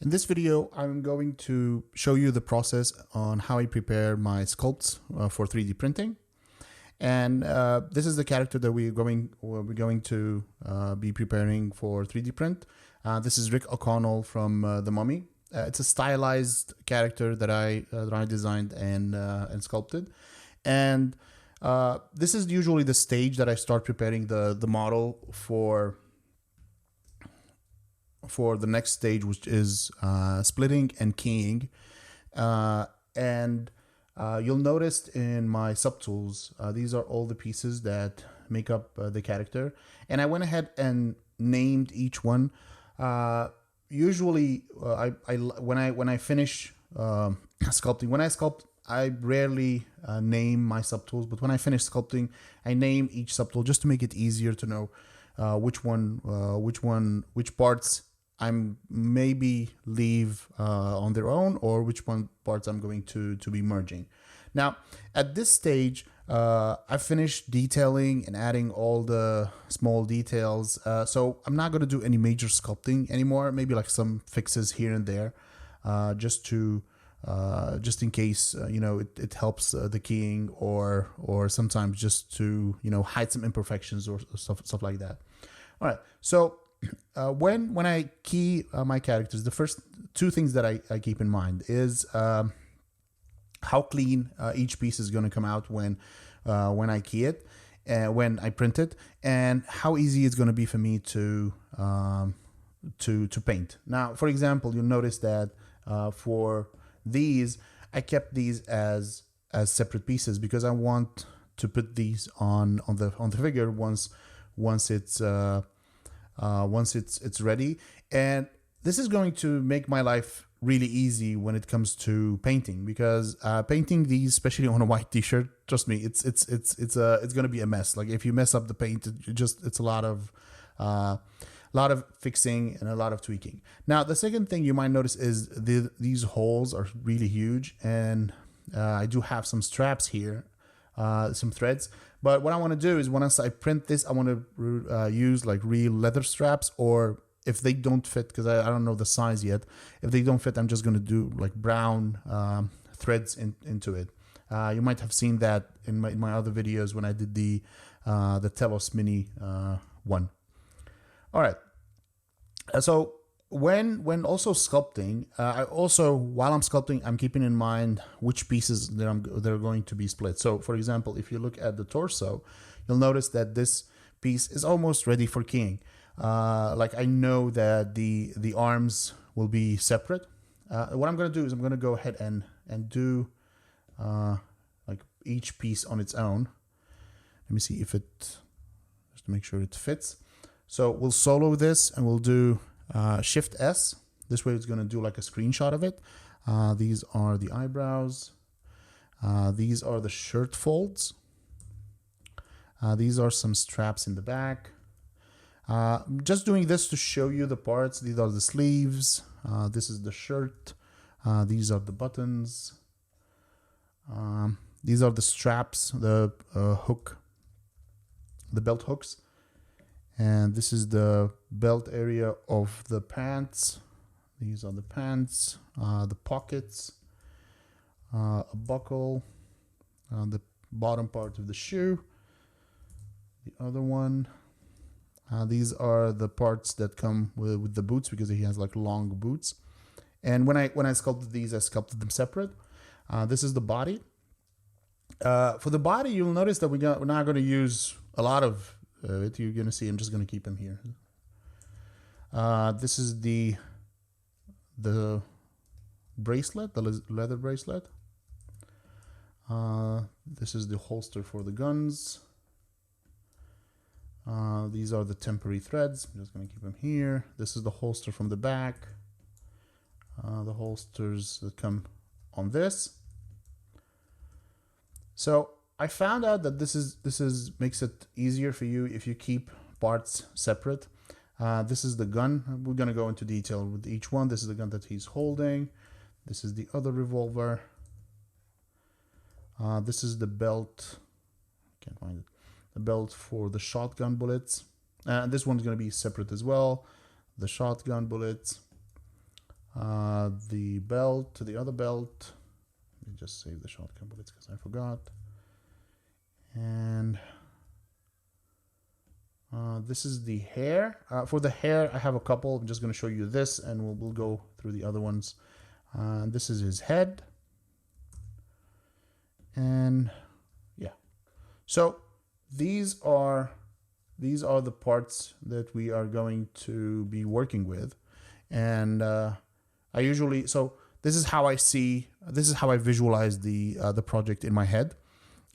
In this video, I'm going to show you the process on how I prepare my sculpts for 3D printing. And this is the character that we're going to be preparing for 3D print. This is Rick O'Connell from The Mummy. It's a stylized character that I designed and sculpted. And this is usually the stage that I start preparing the model for the next stage, which is splitting and keying. You'll notice in my subtools, these are all the pieces that make up the character. And I went ahead and named each one. Usually, when I finish sculpting, when I sculpt, I rarely name my subtools, but when I finish sculpting, I name each subtool just to make it easier to know which parts I'm maybe leave on their own, or which parts I'm going to be merging. Now, at this stage, I finished detailing and adding all the small details. So I'm not going to do any major sculpting anymore. Maybe like some fixes here and there, just in case it helps the keying, or sometimes just to hide some imperfections or stuff like that. All right, so. When I key my characters, the first two things that I keep in mind is how clean each piece is going to come out when I key it, when I print it, and how easy it's going to be for me to paint. Now, for example, you'll notice that for these, I kept these as separate pieces because I want to put these on the figure once it's ready. And this is going to make my life really easy when it comes to painting, because painting these, especially on a white t-shirt, trust me, it's going to be a mess. Like if you mess up the paint, it's a lot of fixing and a lot of tweaking. Now, the second thing you might notice is these holes are really huge, and I do have some straps here, some threads. But what I want to do is once I print this, I want to use like real leather straps, or if they don't fit, because I don't know the size yet, if they don't fit, I'm just going to do like brown threads into it. You might have seen that in my other videos when I did the Telos Mini one. All right. So when also sculpting, while I'm sculpting, I'm keeping in mind which pieces that are going to be split. So for example, if you look at the torso, you'll notice that this piece is almost ready for keying. Like I know that the arms will be separate. What I'm going to do is I'm going to go ahead and do like each piece on its own. Let me see if just to make sure it fits. So we'll solo this and we'll do Shift S. This way it's going to do like a screenshot of it. These are the eyebrows. These are the shirt folds. These are some straps in the back. Just doing this to show you the parts. These are the sleeves. This is the shirt. These are the buttons. These are the straps, the hook, the belt hooks. And this is the belt area of the pants. These are the pants, the pockets, a buckle, the bottom part of the shoe, the other one. These are the parts that come with the boots, because he has like long boots. And when I sculpted these, I sculpted them separate. This is the body. For the body, you'll notice that we're not going to use a lot of it. You're going to see I'm just going to keep them here. This is the bracelet, the leather bracelet. This is the holster for the guns. These are the temporary threads. I'm just going to keep them here. This is the holster from the back. The holsters that come on this. So I found out that this makes it easier for you if you keep parts separate. This is the gun. We're going to go into detail with each one. This is the gun that he's holding. This is the other revolver. This is the belt. Can't find it. The belt for the shotgun bullets. This one's going to be separate as well. The shotgun bullets. the belt to the other belt. Let me just save the shortcut bullets because I forgot. And this is the hair. For the hair, I have a couple. I'm just going to show you this, and we'll go through the other ones. This is his head. And yeah, so these are the parts that we are going to be working with. And I usually, so this is how I visualize the project in my head.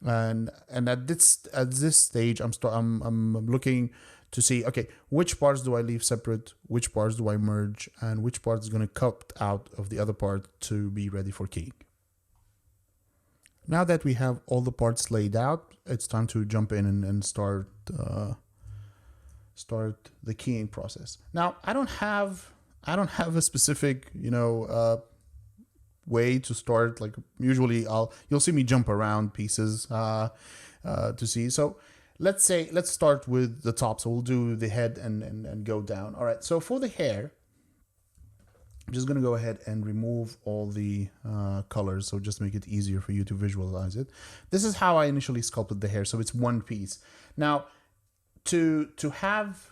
And at this stage, I'm looking to see, okay, which parts do I leave separate, which parts do I merge, and which part is going to cut out of the other part to be ready for keying. Now that we have all the parts laid out, it's time to jump in and start the keying process. Now, I don't have a specific, way to start. Like usually you'll see me jump around pieces to see. So let's start with the top. So we'll do the head and go down. All right. So for the hair, I'm just going to go ahead and remove all the colors. So just make it easier for you to visualize it. This is how I initially sculpted the hair. So it's one piece. Now to have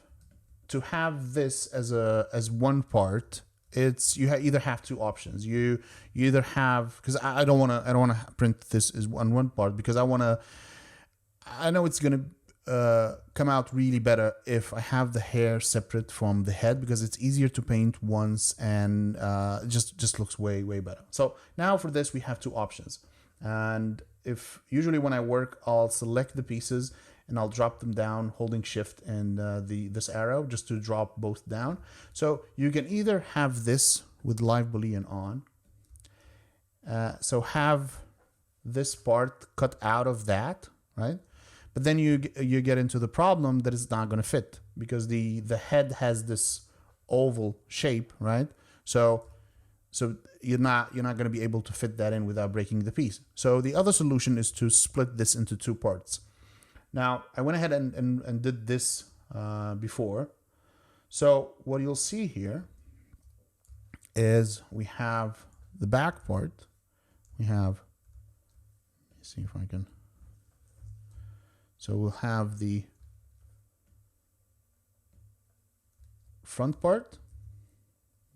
this as one part, you either have two options. You either have, because I don't want to print this as one part, because I know it's gonna come out really better if I have the hair separate from the head, because it's easier to paint once, and just looks way better. So now for this we have two options, and if usually when I work, I'll select the pieces and I'll drop them down holding shift and this arrow just to drop both down. So you can either have this with live boolean on, so have this part cut out of that, right? But then you get into the problem that it's not going to fit, because the head has this oval shape, right? So you're not going to be able to fit that in without breaking the piece. So the other solution is to split this into two parts. Now, I went ahead and did this before. So what you'll see here is we have the back part. We have, let me see if I can. So we'll have the front part,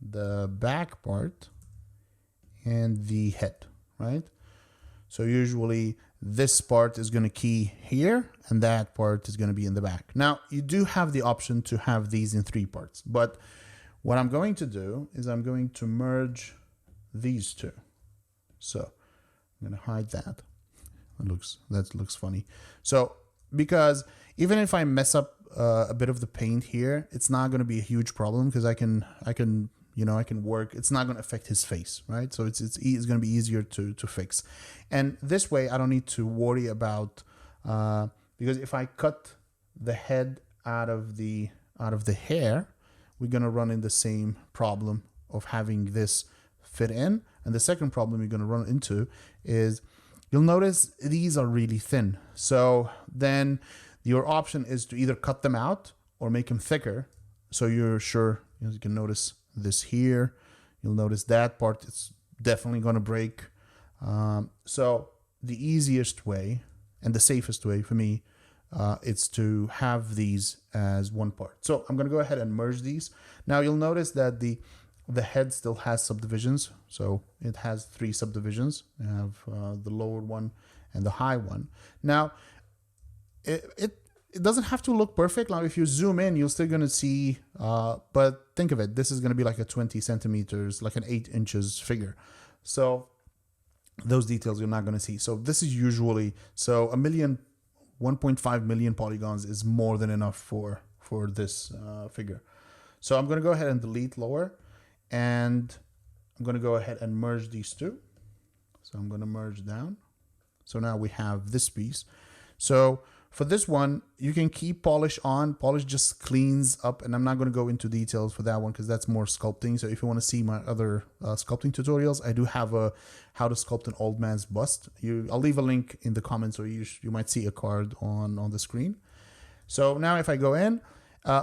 the back part, and the head, right? So usually this part is going to key here, and that part is going to be in the back. Now, you do have the option to have these in three parts, but what I'm going to do is I'm going to merge these two. So I'm going to hide that. That looks funny. So because even if I mess up a bit of the paint here, it's not going to be a huge problem, because I can work. It's not going to affect his face, right? So it's going to be easier to fix. And this way I don't need to worry about, because if I cut the head out of the hair, we're going to run in the same problem of having this fit in. And the second problem you're going to run into is, you'll notice these are really thin. So then your option is to either cut them out or make them thicker, so you're sure. You can notice this here. You'll notice that part, it's definitely going to break. So the easiest way and the safest way for me, it's to have these as one part. So I'm going to go ahead and merge these. Now you'll notice that the head still has subdivisions. So it has three subdivisions. You have the lower one and the high one. Now it doesn't have to look perfect. Now, if you zoom in, you're still going to see, but think of it, this is going to be like a 20 centimeters, like an 8 inches figure. So those details you're not going to see. So this is usually, so 1.5 million polygons is more than enough for this figure. So I'm going to go ahead and delete lower, and I'm going to go ahead and merge these two. So I'm going to merge down. So now we have this piece. So for this one, you can keep polish on. Polish just cleans up, and I'm not going to go into details for that one because that's more sculpting. So if you want to see my other sculpting tutorials, I do have a how to sculpt an old man's bust. I'll leave a link in the comments, or you might see a card on the screen. So now if I go in,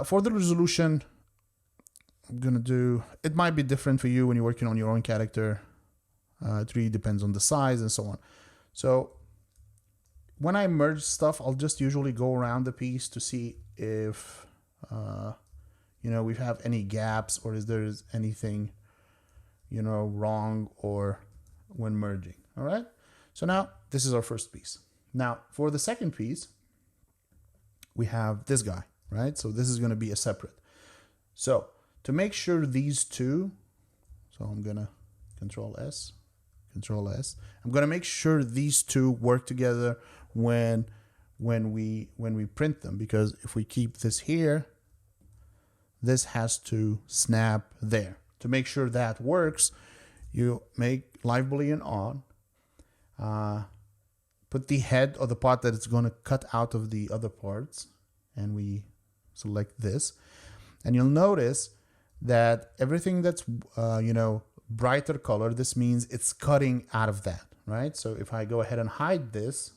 for the resolution, I'm gonna do, it might be different for you when you're working on your own character. It really depends on the size and so on. So when I merge stuff, I'll just usually go around the piece to see if, you know, we have any gaps or is there anything, you know, wrong or when merging. All right. So now this is our first piece. Now for the second piece, we have this guy, right? So this is going to be a separate. So to make sure these two, so I'm going to Control S. I'm going to make sure these two work together when we print them, because if we keep this here, this has to snap there. To make sure that works, you make live boolean on, put the head or the part that it's going to cut out of the other parts, and we select this, and you'll notice that everything that's you know, brighter color, this means it's cutting out of that, right? So if I go ahead and hide this,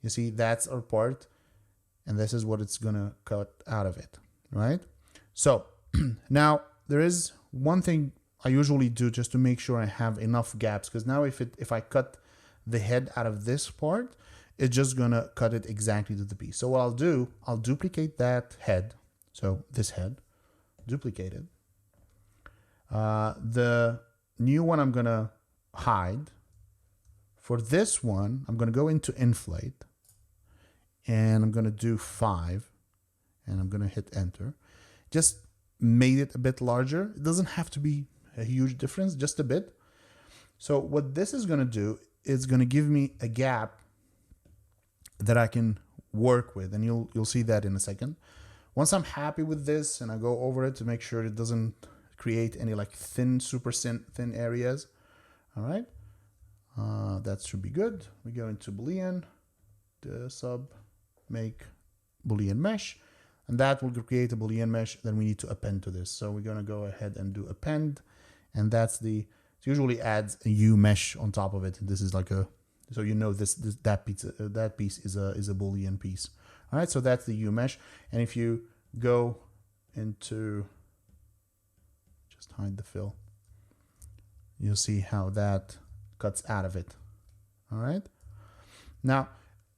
you see that's our part, and this is what it's gonna cut out of it, right? So now there is one thing I usually do just to make sure I have enough gaps, because now if I cut the head out of this part, it's just gonna cut it exactly to the piece. So what I'll do, I'll duplicate that head. So this head, duplicate it. The new one I'm gonna hide. For this one, I'm gonna go into inflate, and I'm gonna do 5, and I'm gonna hit enter. Just made it a bit larger. It doesn't have to be a huge difference, just a bit. So what this is gonna do is gonna give me a gap that I can work with, and you'll see that in a second. Once I'm happy with this, and I go over it to make sure it doesn't create any like super thin areas. All right, that should be good. We go into boolean, the sub, make boolean mesh, and that will create a boolean mesh. Then we need to append to this. So we're gonna go ahead and do append, and that's it usually adds a U mesh on top of it. And this is like a, so you know that piece is a boolean piece. All right, so that's the U mesh. And if you go into, just hide the fill, you'll see how that cuts out of it. All right. Now,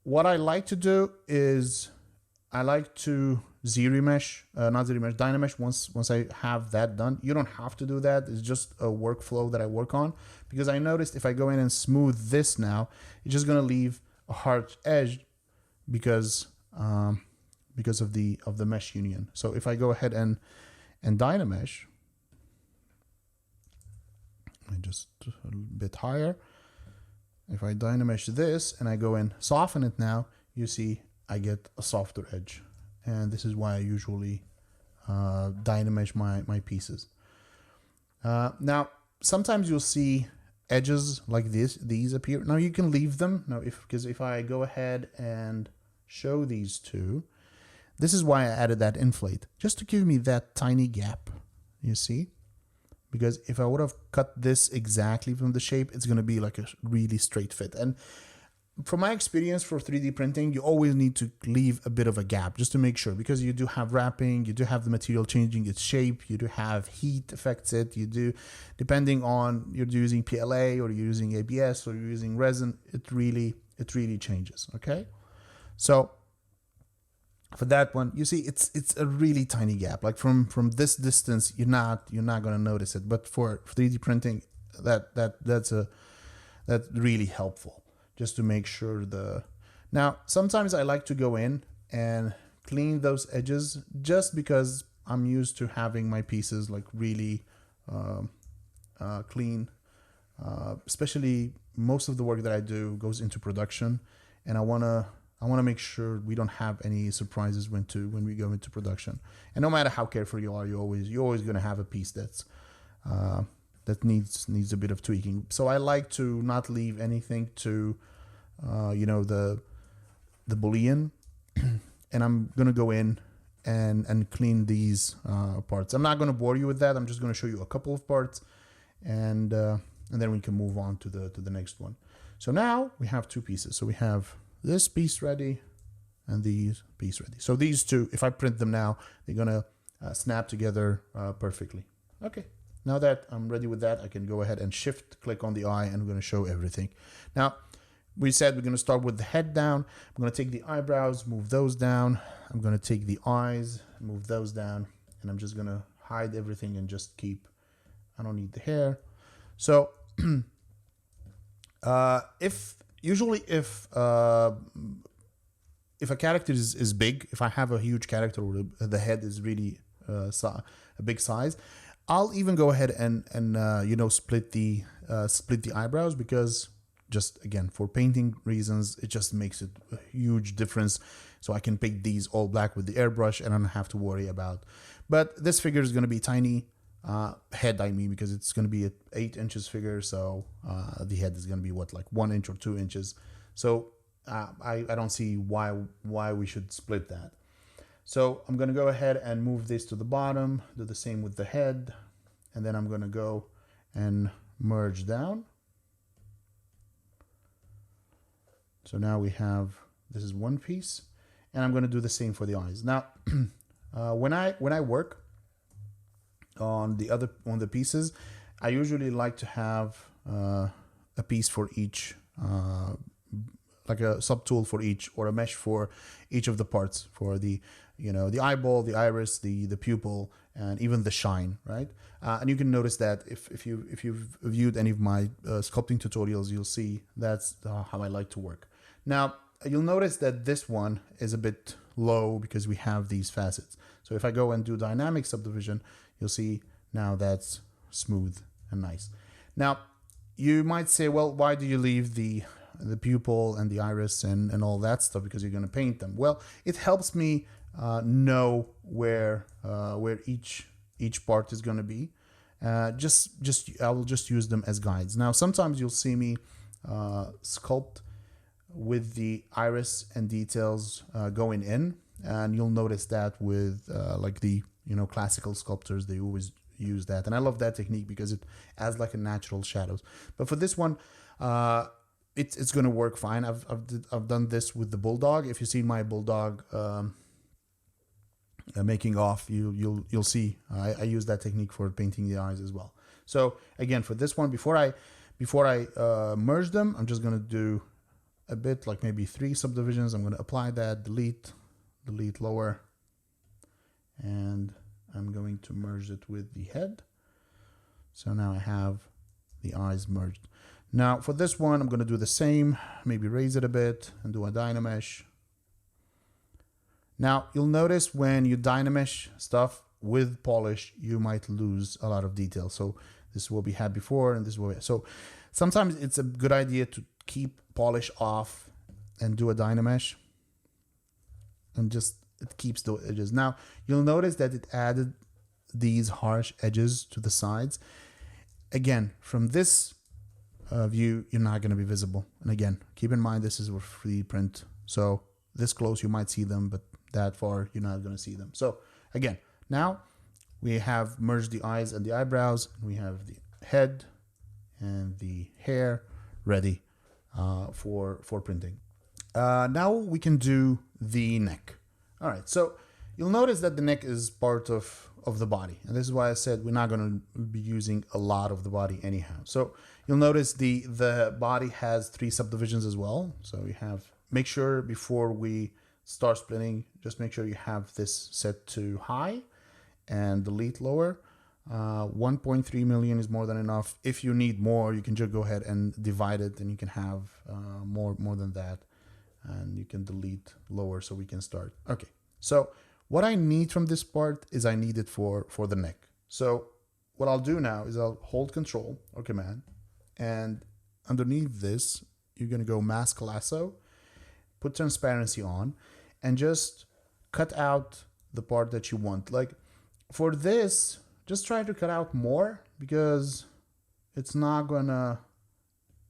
what I like to do is I like to Dynamesh once I have that done. You don't have to do that. It's just a workflow that I work on, because I noticed if I go in and smooth this now, it's just going to leave a hard edge because of the mesh union. So if I go ahead and Dynamesh, I just a bit higher. If I Dynamesh this and I go and soften it now, you see I get a softer edge. And this is why I usually Dynamesh my pieces. Now, sometimes you'll see edges like these appear. Now you can leave them. Now, because if I go ahead and show these two, this is why I added that inflate, just to give me that tiny gap, you see? Because if I would have cut this exactly from the shape, it's going to be like a really straight fit. And from my experience for 3D printing, you always need to leave a bit of a gap just to make sure, because you do have wrapping, you do have the material changing its shape, you do have heat affects it, you do, depending on you're using PLA or you're using ABS or you're using resin, it really changes. Okay, so for that one, you see it's a really tiny gap. Like from this distance, you're not gonna notice it, but for 3D printing, that's really helpful, just to make sure now sometimes I like to go in and clean those edges, just because I'm used to having my pieces like really clean, especially most of the work that I do goes into production, and I want to make sure we don't have any surprises when we go into production. And no matter how careful you are, you're always going to have a piece that needs a bit of tweaking. So I like to not leave anything to the boolean, and I'm going to go in and clean these parts. I'm not going to bore you with that. I'm just going to show you a couple of parts, and then we can move on to the next one. So now we have two pieces. So we have this piece ready and these piece ready. So these two, if I print them now, they're gonna snap together perfectly. Okay, now that I'm ready with that, I can go ahead and shift click on the eye, and I'm going to show everything. Now, we said we're going to start with the head down. I'm going to take the eyebrows, move those down. I'm going to take the eyes, move those down, and I'm just going to hide everything and just keep, I don't need the hair. So if a character is big, if I have a huge character where the head is really a big size, I'll even go ahead and you know, split the eyebrows, because just again, for painting reasons, it just makes it a huge difference. So I can paint these all black with the airbrush and I don't have to worry about. But this figure is going to be tiny head, I mean, because it's going to be an 8 inches figure. So the head is going to be what, like 1 inch or 2 inches. So I don't see why we should split that. So I'm going to go ahead and move this to the bottom, do the same with the head, and then I'm going to go and merge down. So now we have, this is one piece, and I'm going to do the same for the eyes. Now, when I work on the pieces, I usually like to have a piece for each, like a subtool for each, or a mesh for each of the parts, for the, you know, the eyeball, the iris, the pupil, and even the shine, right? And you can notice that if you've viewed any of my sculpting tutorials, you'll see that's how I like to work. Now, you'll notice that this one is a bit low because we have these facets. So if I go and do dynamic subdivision, you'll see now that's smooth and nice. Now, you might say, well, why do you leave the pupil and the iris and all that stuff? Because you're going to paint them. Well, it helps me know where each part is going to be. I will just use them as guides. Now, sometimes you'll see me sculpt with the iris and details going in, and you'll notice that with like the, you know, classical sculptors, they always use that, and I love that technique because it adds like a natural shadows. But for this one, it's going to work fine. I've done this with the bulldog. If you've seen my bulldog making off, you'll see I use that technique for painting the eyes as well. So again, for this one, before I merge them, I'm just going to do a bit, like maybe 3 subdivisions. I'm going to apply that, delete lower, and I'm going to merge it with the head. So now I have the eyes merged. Now for this one, I'm going to do the same, maybe raise it a bit and do a dynamesh. Now you'll notice when you dynamesh stuff with polish, you might lose a lot of detail. So this is what we had before, and this is what so sometimes it's a good idea to keep polish off and do a dynamesh, and just it keeps the edges. Now you'll notice that it added these harsh edges to the sides. Again, from this view, you're not going to be visible. And again, keep in mind this is a free print, so this close you might see them, but that far you're not going to see them. So again, now we have merged the eyes and the eyebrows, and we have the head and the hair ready for printing. Now we can do the neck. All right, so you'll notice that the neck is part of the body, and this is why I said we're not going to be using a lot of the body anyhow. So you'll notice the body has 3 subdivisions as well. So we have, make sure before we start splitting, just make sure you have this set to high and delete lower. 1.3 million is more than enough. If you need more, you can just go ahead and divide it, and you can have more than that, and you can delete lower so we can start. Okay, so what I need from this part is I need it for the neck. So what I'll do now is I'll hold Control or Command, and underneath this, you're going to go Mask Lasso, put transparency on, and just cut out the part that you want. Like for this, just try to cut out more, because it's not gonna,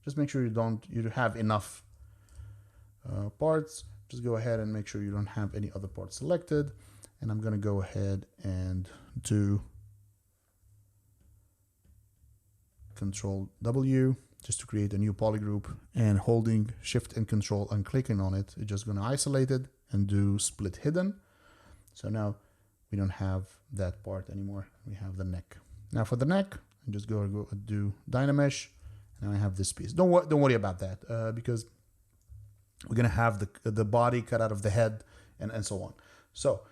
just make sure you have enough parts. Just go ahead and make sure you don't have any other parts selected. And I'm gonna go ahead and do Control W just to create a new polygroup, and holding Shift and Control and clicking on it, it's just gonna isolate it and do Split Hidden. So now we don't have that part anymore. We have the neck. Now for the neck, I just go do Dynamesh. Now I have this piece. Don't worry about that because we're gonna have the body cut out of the head and so on. So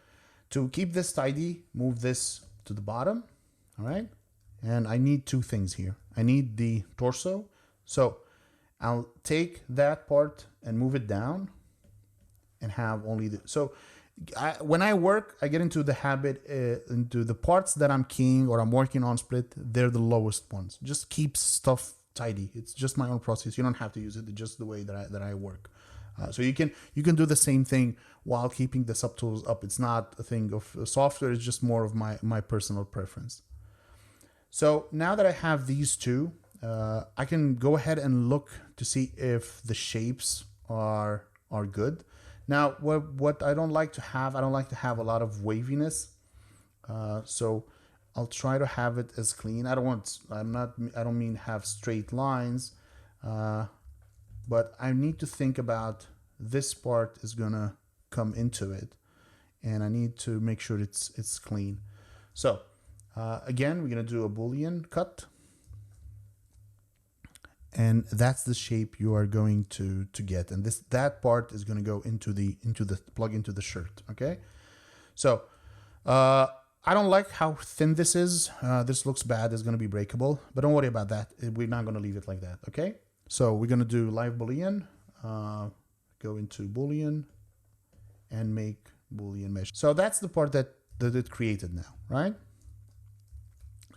to keep this tidy, move this to the bottom. All right. And I need two things here. I need the torso. So I'll take that part and move it down and have only the, so when I work, I get into the habit, into the parts that I'm keying or I'm working on split, they're the lowest ones. Just keep stuff tidy. It's just my own process. You don't have to use it. It's just the way that I work. So you can do the same thing while keeping the subtools up. It's not a thing of software. It's just more of my personal preference. So now that I have these two, I can go ahead and look to see if the shapes are good. Now, what I don't like to have a lot of waviness. So I'll try to have it as clean. I don't mean have straight lines, but I need to think about this part is gonna come into it, and I need to make sure it's clean. So again, we're gonna do a boolean cut. And that's the shape you are going to get, and that part is going to go into the plug into the shirt. Okay, so I don't like how thin this is. This looks bad. It's going to be breakable, but don't worry about that. We're not going to leave it like that. Okay, so we're going to do live boolean. Go into boolean and make boolean mesh. So that's the part that it created now, right?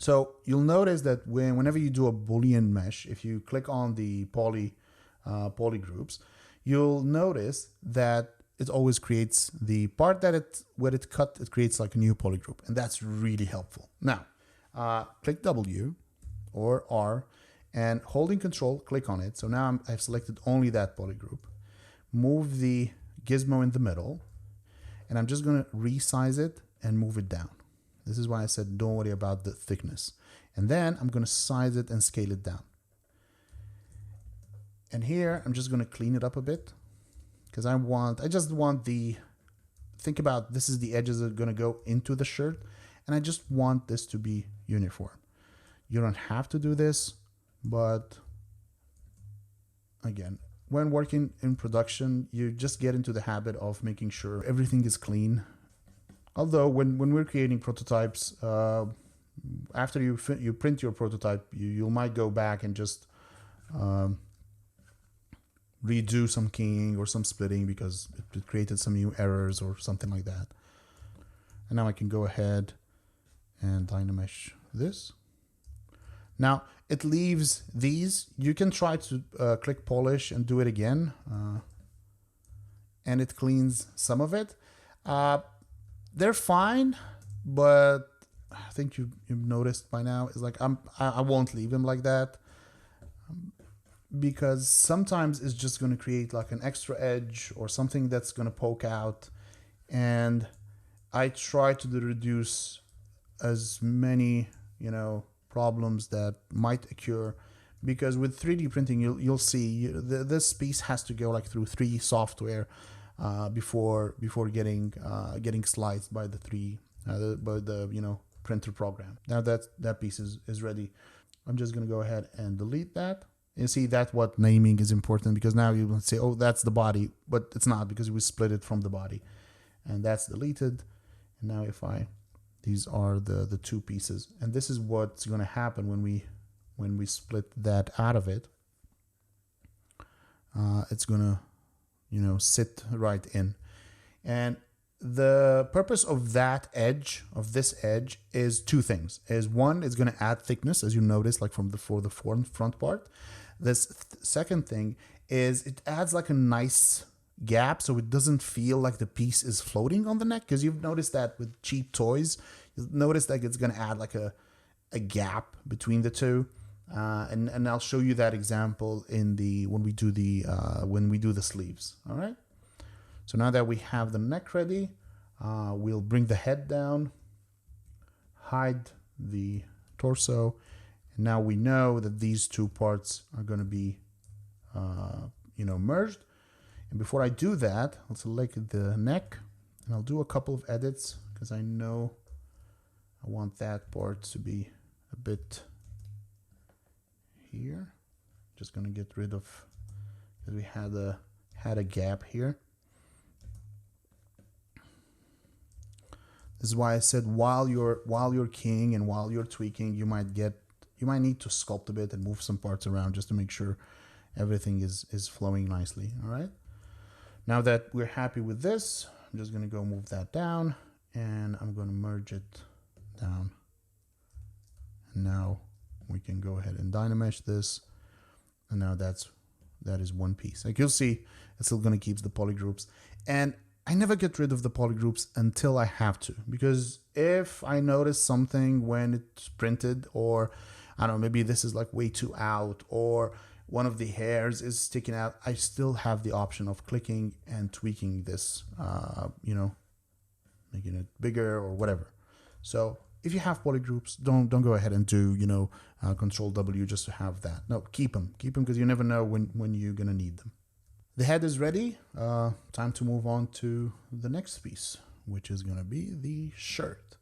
So you'll notice that whenever you do a Boolean mesh, if you click on the poly groups, you'll notice that it always creates the part that where it cut, it creates like a new poly group, and that's really helpful. Now, click W or R, and holding Control, click on it. So now I've selected only that poly group. Move the gizmo in the middle, and I'm just going to resize it and move it down. This is why I said don't worry about the thickness. And then I'm going to size it and scale it down. And here I'm just going to clean it up a bit because I just want think about this is the edges that are going to go into the shirt, and I just want this to be uniform. You don't have to do this, but again, when working in production, you just get into the habit of making sure everything is clean. Although when we're creating prototypes, after you print your prototype, you might go back and just redo some keying or some splitting because it created some new errors or something like that. And now I can go ahead and Dynamesh this. Now it leaves these. You can try to click polish and do it again, and it cleans some of it. They're fine, but I think you've noticed by now is like I won't leave them like that because sometimes it's just going to create like an extra edge or something that's going to poke out, and I try to reduce as many problems that might occur, because with 3D printing you'll see this piece has to go like through 3 software before getting sliced by the printer program. Now that piece is ready. I'm just gonna go ahead and delete that. You see that what naming is important, because now you will say, oh, that's the body, but it's not, because we split it from the body, and that's deleted. And now these are the 2 pieces, and this is what's gonna happen when we split that out of it. It's gonna sit right in. And the purpose of this edge is 2 things. One, it's going to add thickness, as you notice, like for the front part. This second thing is it adds like a nice gap, so it doesn't feel like the piece is floating on the neck, because you've noticed that with cheap toys, you'll notice that it's going to add like a gap between the two. And I'll show you that example when we do the sleeves. All right. So now that we have the neck ready, we'll bring the head down, hide the torso, and now we know that these 2 parts are going to be, merged. And before I do that, I'll select the neck, and I'll do a couple of edits, because I know I want that part to be a bit here. Just gonna get rid of, because we had a gap here. This is why I said while you're keying and while you're tweaking, you might need to sculpt a bit and move some parts around just to make sure everything is flowing nicely. All right. Now that we're happy with this, I'm just gonna go move that down, and I'm gonna merge it down. And now we can go ahead and dynamesh this, and now that is one piece. Like you'll see, it's still gonna keep the polygroups, and I never get rid of the polygroups until I have to, because if I notice something when it's printed, or I don't know, maybe this is like way too out, or one of the hairs is sticking out, I still have the option of clicking and tweaking this, you know, making it bigger or whatever. So if you have polygroups, don't go ahead and do, you know, Control W just to have that. No, keep them because you never know when you're gonna need them. The head is ready. Time to move on to the next piece, which is gonna be the shirt.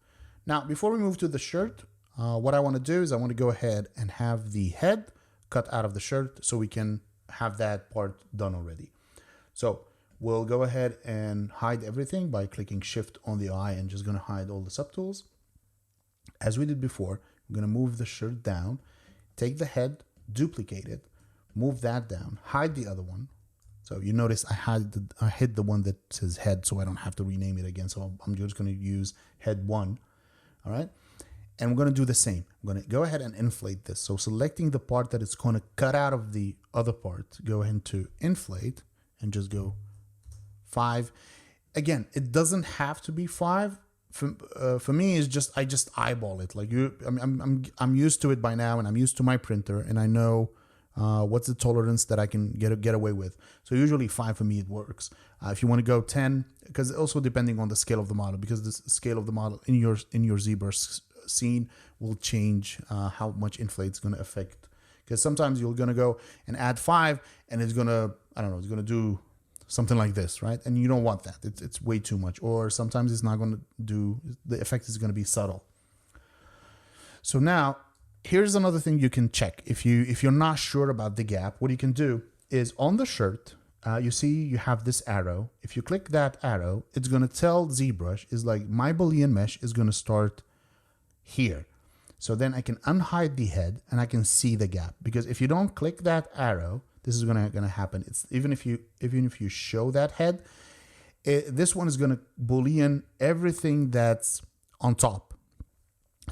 Now, before we move to the shirt, what I want to do is I want to go ahead and have the head cut out of the shirt so we can have that part done already. So we'll go ahead and hide everything by clicking Shift on the eye and just gonna hide all the subtools. As we did before, we're gonna move the shirt down, take the head, duplicate it, move that down, hide the other one. So you notice I hid the one that says head, so I don't have to rename it again. So I'm just going to use head 1. All right. And we're going to do the same. I'm going to go ahead and inflate this. So selecting the part that is going to cut out of the other part, go ahead to inflate and just go 5. Again, it doesn't have to be 5. For me, it's just, I just eyeball it. Like I'm used to it by now, and I'm used to my printer, and I know what's the tolerance that I can get away with. So usually 5 for me, it works. If you want to go 10, because also depending on the scale of the model, because the scale of the model in your ZBrush scene will change how much inflate is going to affect. Because sometimes you're going to go and add 5, and it's going to, I don't know, it's going to do something like this, right? And you don't want that. It's way too much. Or sometimes it's not going to do, the effect is going to be subtle. So now, here's another thing you can check. If you're not sure about the gap, what you can do is on the shirt, you see you have this arrow. If you click that arrow, it's going to tell ZBrush is like my boolean mesh is going to start here. So then I can unhide the head and I can see the gap, because if you don't click that arrow, this is going to happen. It's even if you show that head, this one is going to boolean everything that's on top.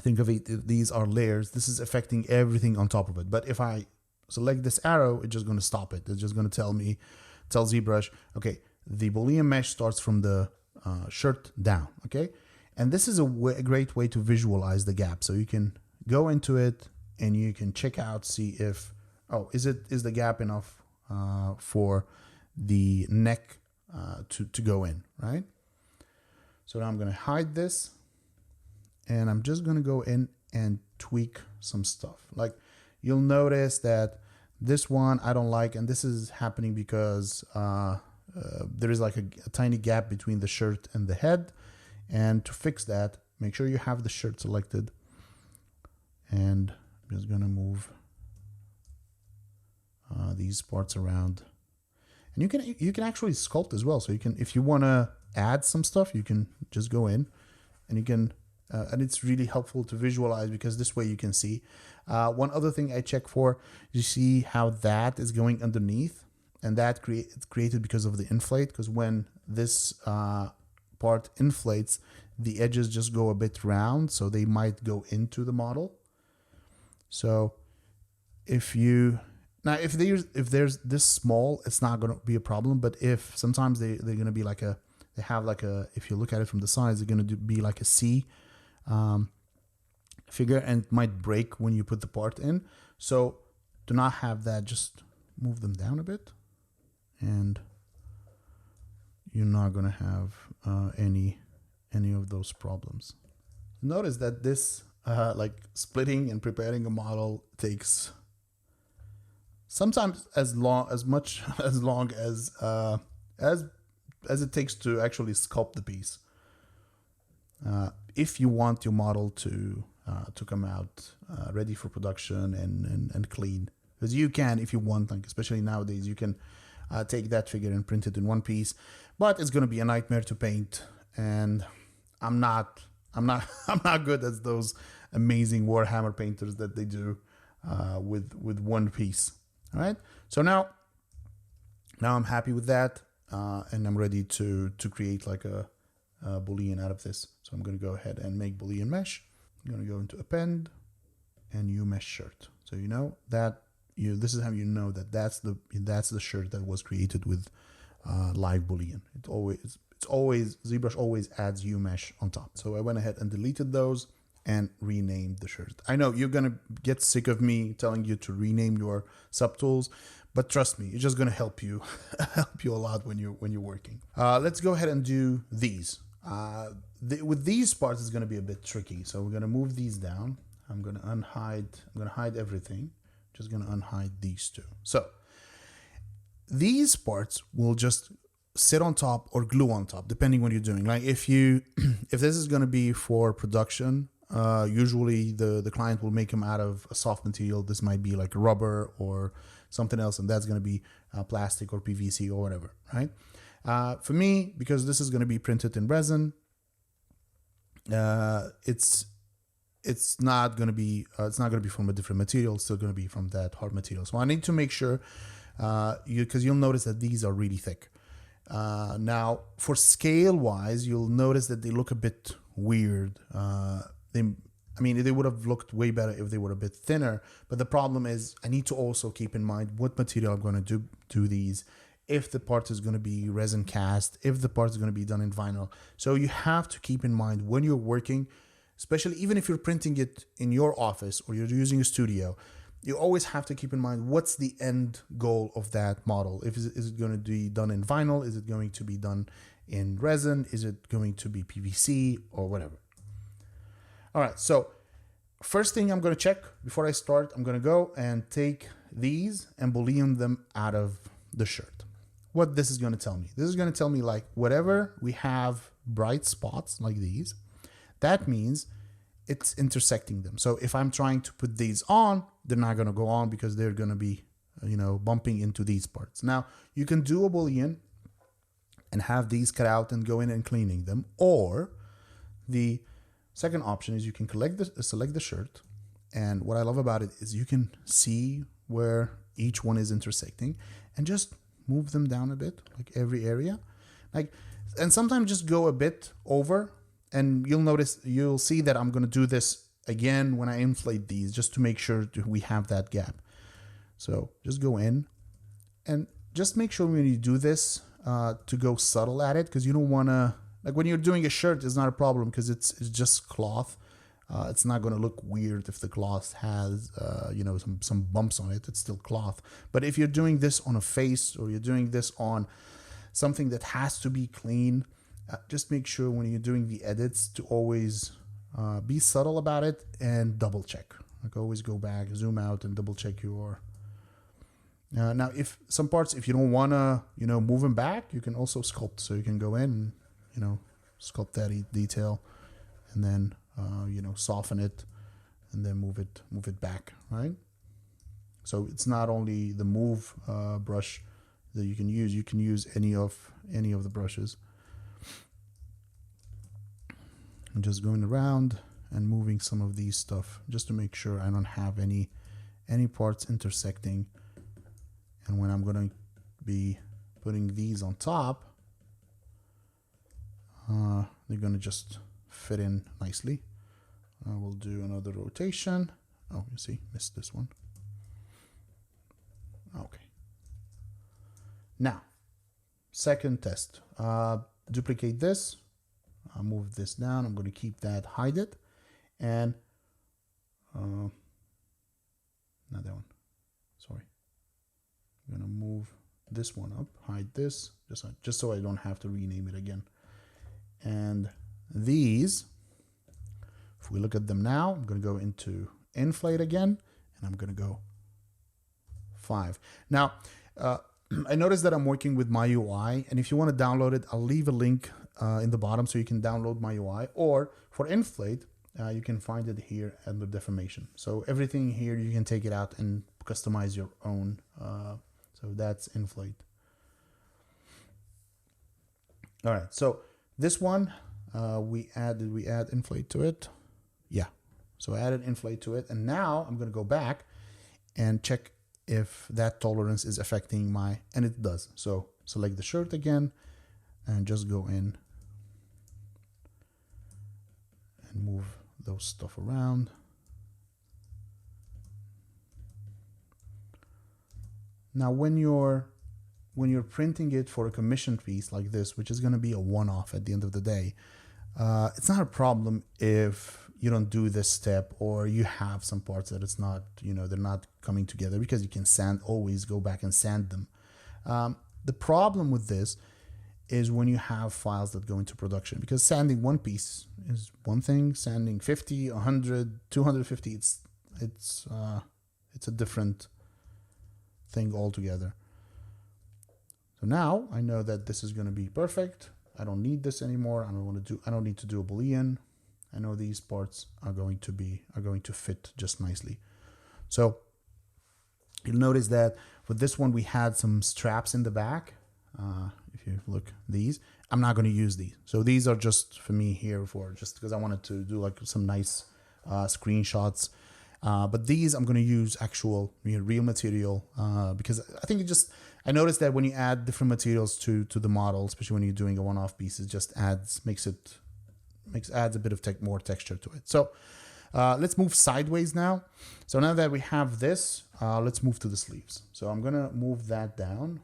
Think of it, these are layers. This is affecting everything on top of it. But if I select this arrow, it's just going to stop it. It's just going to tell ZBrush, okay, the boolean mesh starts from the shirt down, okay? And this is a great way to visualize the gap. So you can go into it and you can check out, see if, oh, is the gap enough for the neck to go in, right? So now I'm going to hide this. And I'm just going to go in and tweak some stuff. Like you'll notice that this one I don't like, and this is happening because there is like a tiny gap between the shirt and the head. And to fix that, make sure you have the shirt selected. And I'm just going to move these parts around. And you can actually sculpt as well. So you can, if you want to add some stuff, you can just go in and you can. And it's really helpful to visualize, because this way you can see. One other thing I check for, you see how that is going underneath, and that it's created because of the inflate, because when this part inflates, the edges just go a bit round, so they might go into the model. So if there's this small, it's not going to be a problem. But if sometimes they're going to be like if you look at it from the sides, they're going to be like a C figure, and it might break when you put the part in. So do not have that, just move them down a bit, and you're not going to have any of those problems. Notice that this like splitting and preparing a model takes sometimes as long as it takes to actually sculpt the piece. if you want your model to come out ready for production and clean. Because you can, if you want, like especially nowadays, you can take that figure and print it in one piece, but it's going to be a nightmare to paint, and I'm not good as those amazing Warhammer painters that they do with one piece. All right, so now I'm happy with that, and I'm ready to create like a boolean out of this. So I'm going to go ahead and make boolean mesh. I'm going to go into append and new mesh shirt. So you know that this is how you know that that's the shirt that was created with live boolean. It's always ZBrush always adds UMesh on top. So I went ahead and deleted those and renamed the shirt. I know you're gonna get sick of me telling you to rename your subtools, but trust me, it's just gonna help you a lot when you're working. Let's go ahead and do these. With these parts, it's gonna be a bit tricky. So we're gonna move these down. I'm gonna hide everything. Just gonna unhide these two. So these parts will just sit on top or glue on top, depending what you're doing. Like if this is going to be for production, usually the client will make them out of a soft material. This might be like rubber or something else, and that's going to be plastic or PVC or whatever, right? For me, because this is going to be printed in resin, it's not going to be from a different material. It's still going to be from that hard material. So I need to make sure, because you'll notice that these are really thick. Now, for scale wise, you'll notice that they look a bit weird. They would have looked way better if they were a bit thinner. But the problem is, I need to also keep in mind what material I'm going to do these. If the part is going to be resin cast, if the part is going to be done in vinyl. So you have to keep in mind when you're working, especially even if you're printing it in your office or you're using a studio, you always have to keep in mind what's the end goal of that model. Is it going to be done in vinyl? Is it going to be done in resin? Is it going to be PVC or whatever? All right, so first thing I'm going to check before I start, I'm going to go and take these and boolean them out of the shirt. What this is going to tell me? This is going to tell me like whatever we have bright spots like these, that means it's intersecting them. So if I'm trying to put these on, they're not going to go on because they're going to be, bumping into these parts. Now you can do a boolean and have these cut out and go in and cleaning them. Or the second option is you can select the shirt. And what I love about it is you can see where each one is intersecting and just move them down a bit, like every area. And sometimes just go a bit over. And you'll see that I'm going to do this again when I inflate these, just to make sure we have that gap. So just go in and just make sure when you do this to go subtle at it, because you don't want to, like when you're doing a shirt, it's not a problem because it's just cloth. It's not going to look weird if the cloth has, some bumps on it. It's still cloth. But if you're doing this on a face or you're doing this on something that has to be clean, just make sure when you're doing the edits to always be subtle about it and double check. Like always go back, zoom out, and double check your. Now, if some parts, if you don't want to, move them back, you can also sculpt. So you can go in and, sculpt that detail, and then, soften it, and then move it back, right? So it's not only the move brush that you can use. You can use any of the brushes. I'm just going around and moving some of these stuff just to make sure I don't have any parts intersecting. And when I'm going to be putting these on top, they're going to just fit in nicely. We'll do another rotation. Oh, you see, missed this one. Okay. Now, second test. Duplicate this. I'll move this down. I'm going to keep that, hide it, and not that one. Sorry. I'm going to move this one up, hide this, just so I don't have to rename it again. And these, if we look at them now, I'm going to go into inflate again, and I'm going to go 5. Now, I noticed that I'm working with my UI, and if you want to download it, I'll leave a link in the bottom so you can download my UI, or for inflate, you can find it here under deformation. So everything here, you can take it out and customize your own. So that's inflate. All right, so this one, we add inflate to it? Yeah, so I added inflate to it, and now I'm gonna go back and check if that tolerance is affecting my, and it does. So select the shirt again and just go in and move those stuff around. Now when you're printing it for a commissioned piece like this, which is going to be a one-off at the end of the day, it's not a problem if you don't do this step, or you have some parts that it's not, they're not coming together, because you can always go back and sand them. The problem with this is when you have files that go into production, because sanding one piece is one thing, sanding 50, 100, 250, it's a different thing altogether. So now I know that this is going to be perfect. I don't need this anymore. I don't need to do a boolean. I know these parts are going to fit just nicely. So you'll notice that with this one we had some straps in the back. If you look, these, I'm not going to use these. So these are just for me here, for just because I wanted to do like some nice screenshots. But these I'm going to use actual real material, because I think I noticed that when you add different materials to the model, especially when you're doing a one-off piece, it just adds a bit of more texture to it. So let's move sideways now. So now that we have this, let's move to the sleeves. So I'm going to move that down.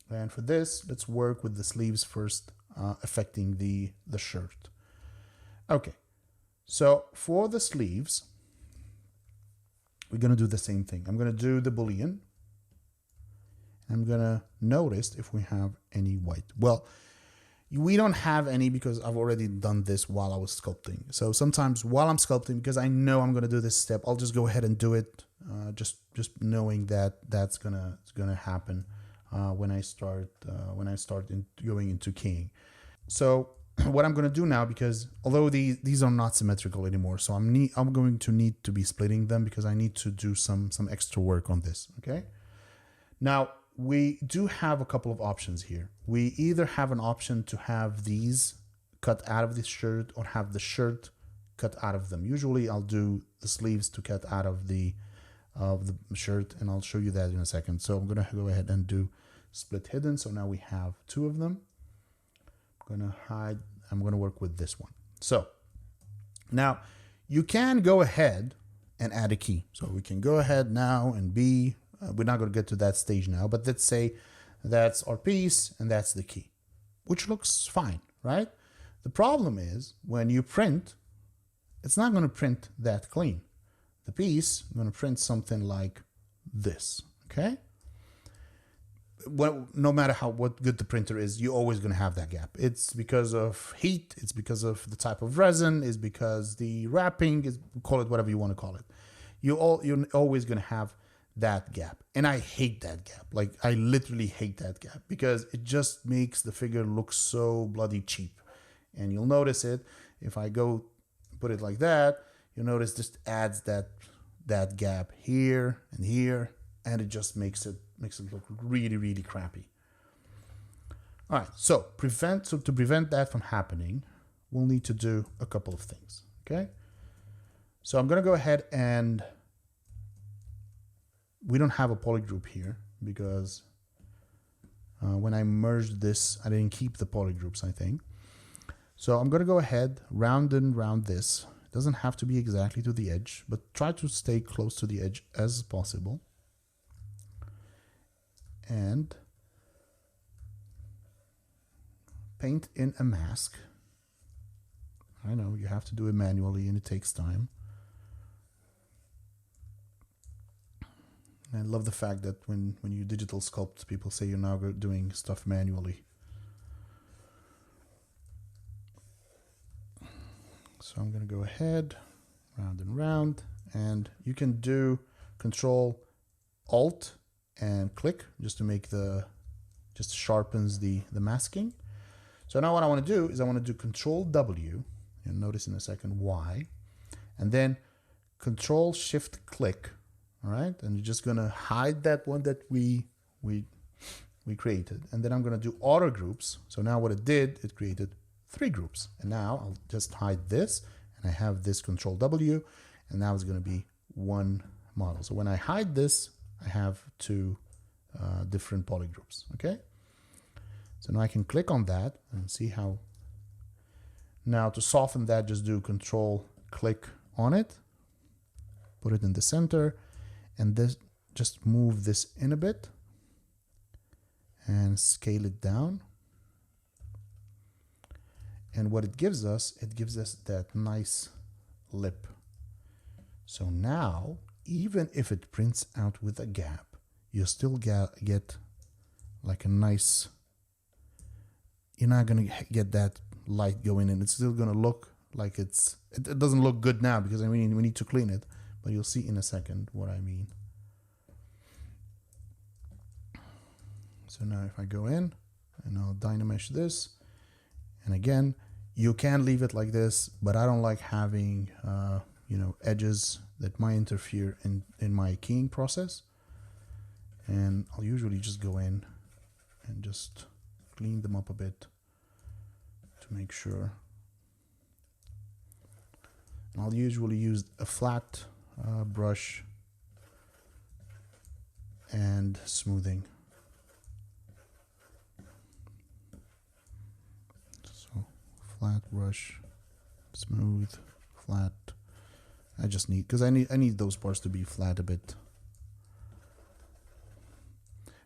And for this, let's work with the sleeves first, affecting the shirt. Okay, so for the sleeves, we're going to do the same thing. I'm going to do the boolean. I'm going to notice if we have any white. Well, we don't have any because I've already done this while I was sculpting. So sometimes while I'm sculpting, because I know I'm going to do this step, I'll just go ahead and do it, just knowing that that's gonna happen when I start going into keying. So what I'm going to do now, because although these are not symmetrical anymore, so I'm going to need to be splitting them, because I need to do some extra work on this. Okay. Now we do have a couple of options here. We either have an option to have these cut out of this shirt, or have the shirt cut out of them. Usually I'll do the sleeves to cut out of the shirt, and I'll show you that in a second. So I'm going to go ahead and do split hidden. So now we have two of them. I'm going to work with this one. So now you can go ahead and add a key. So we can go ahead now and we're not going to get to that stage now, but let's say that's our piece and that's the key, which looks fine, right? The problem is when you print, it's not going to print that clean. The piece is going to print something like this, okay? Well, no matter what good the printer is, you're always going to have that gap. It's because of heat, it's because of the type of resin, it's because the wrapping, call it whatever you want to call it. You're always going to have that gap. And I hate that gap. Like, I literally hate that gap, because it just makes the figure look so bloody cheap. And you'll notice it if I go put it like that. You'll notice just adds that gap here and here, and it just makes it look really, really crappy. All right, so to prevent that from happening, we'll need to do a couple of things. Okay, so I'm going to go ahead, and we don't have a polygroup here because when I merged this, I didn't keep the polygroups, I think. So I'm going to go ahead, round this. It doesn't have to be exactly to the edge, but try to stay close to the edge as possible. And paint in a mask. I know you have to do it manually and it takes time. I love the fact that when you digital sculpt, people say you're now doing stuff manually. So I'm going to go ahead, round and round, and you can do Control Alt and click just to make just sharpens the masking. So now what I want to do is I want to do Control W, you'll notice in a second Y, and then Control Shift click, all right? And you're just gonna hide that one that we created. And then I'm gonna do auto groups. So now what it did, it created 3 groups. And now I'll just hide this, and I have this Control W, and now it's gonna be 1 model. So when I hide this, I have 2 different poly groups, okay? So now I can click on that and see how. Now to soften that, just do Control click on it, put it in the center, and this, just move this in a bit and scale it down. And what it gives us that nice lip. So now, even if it prints out with a gap, you still get like a nice, you're not gonna get that light going in. It's still gonna look like it doesn't look good now because I mean, we need to clean it, but you'll see in a second what I mean. So now if I go in and I'll Dynamesh this, and again, you can leave it like this, but I don't like having, you know, edges that might interfere in my keying process. And I'll usually just go in and just clean them up a bit to make sure. And I'll usually use a flat brush and smoothing. So flat brush, smooth, flat. I just need, because I need those parts to be flat a bit.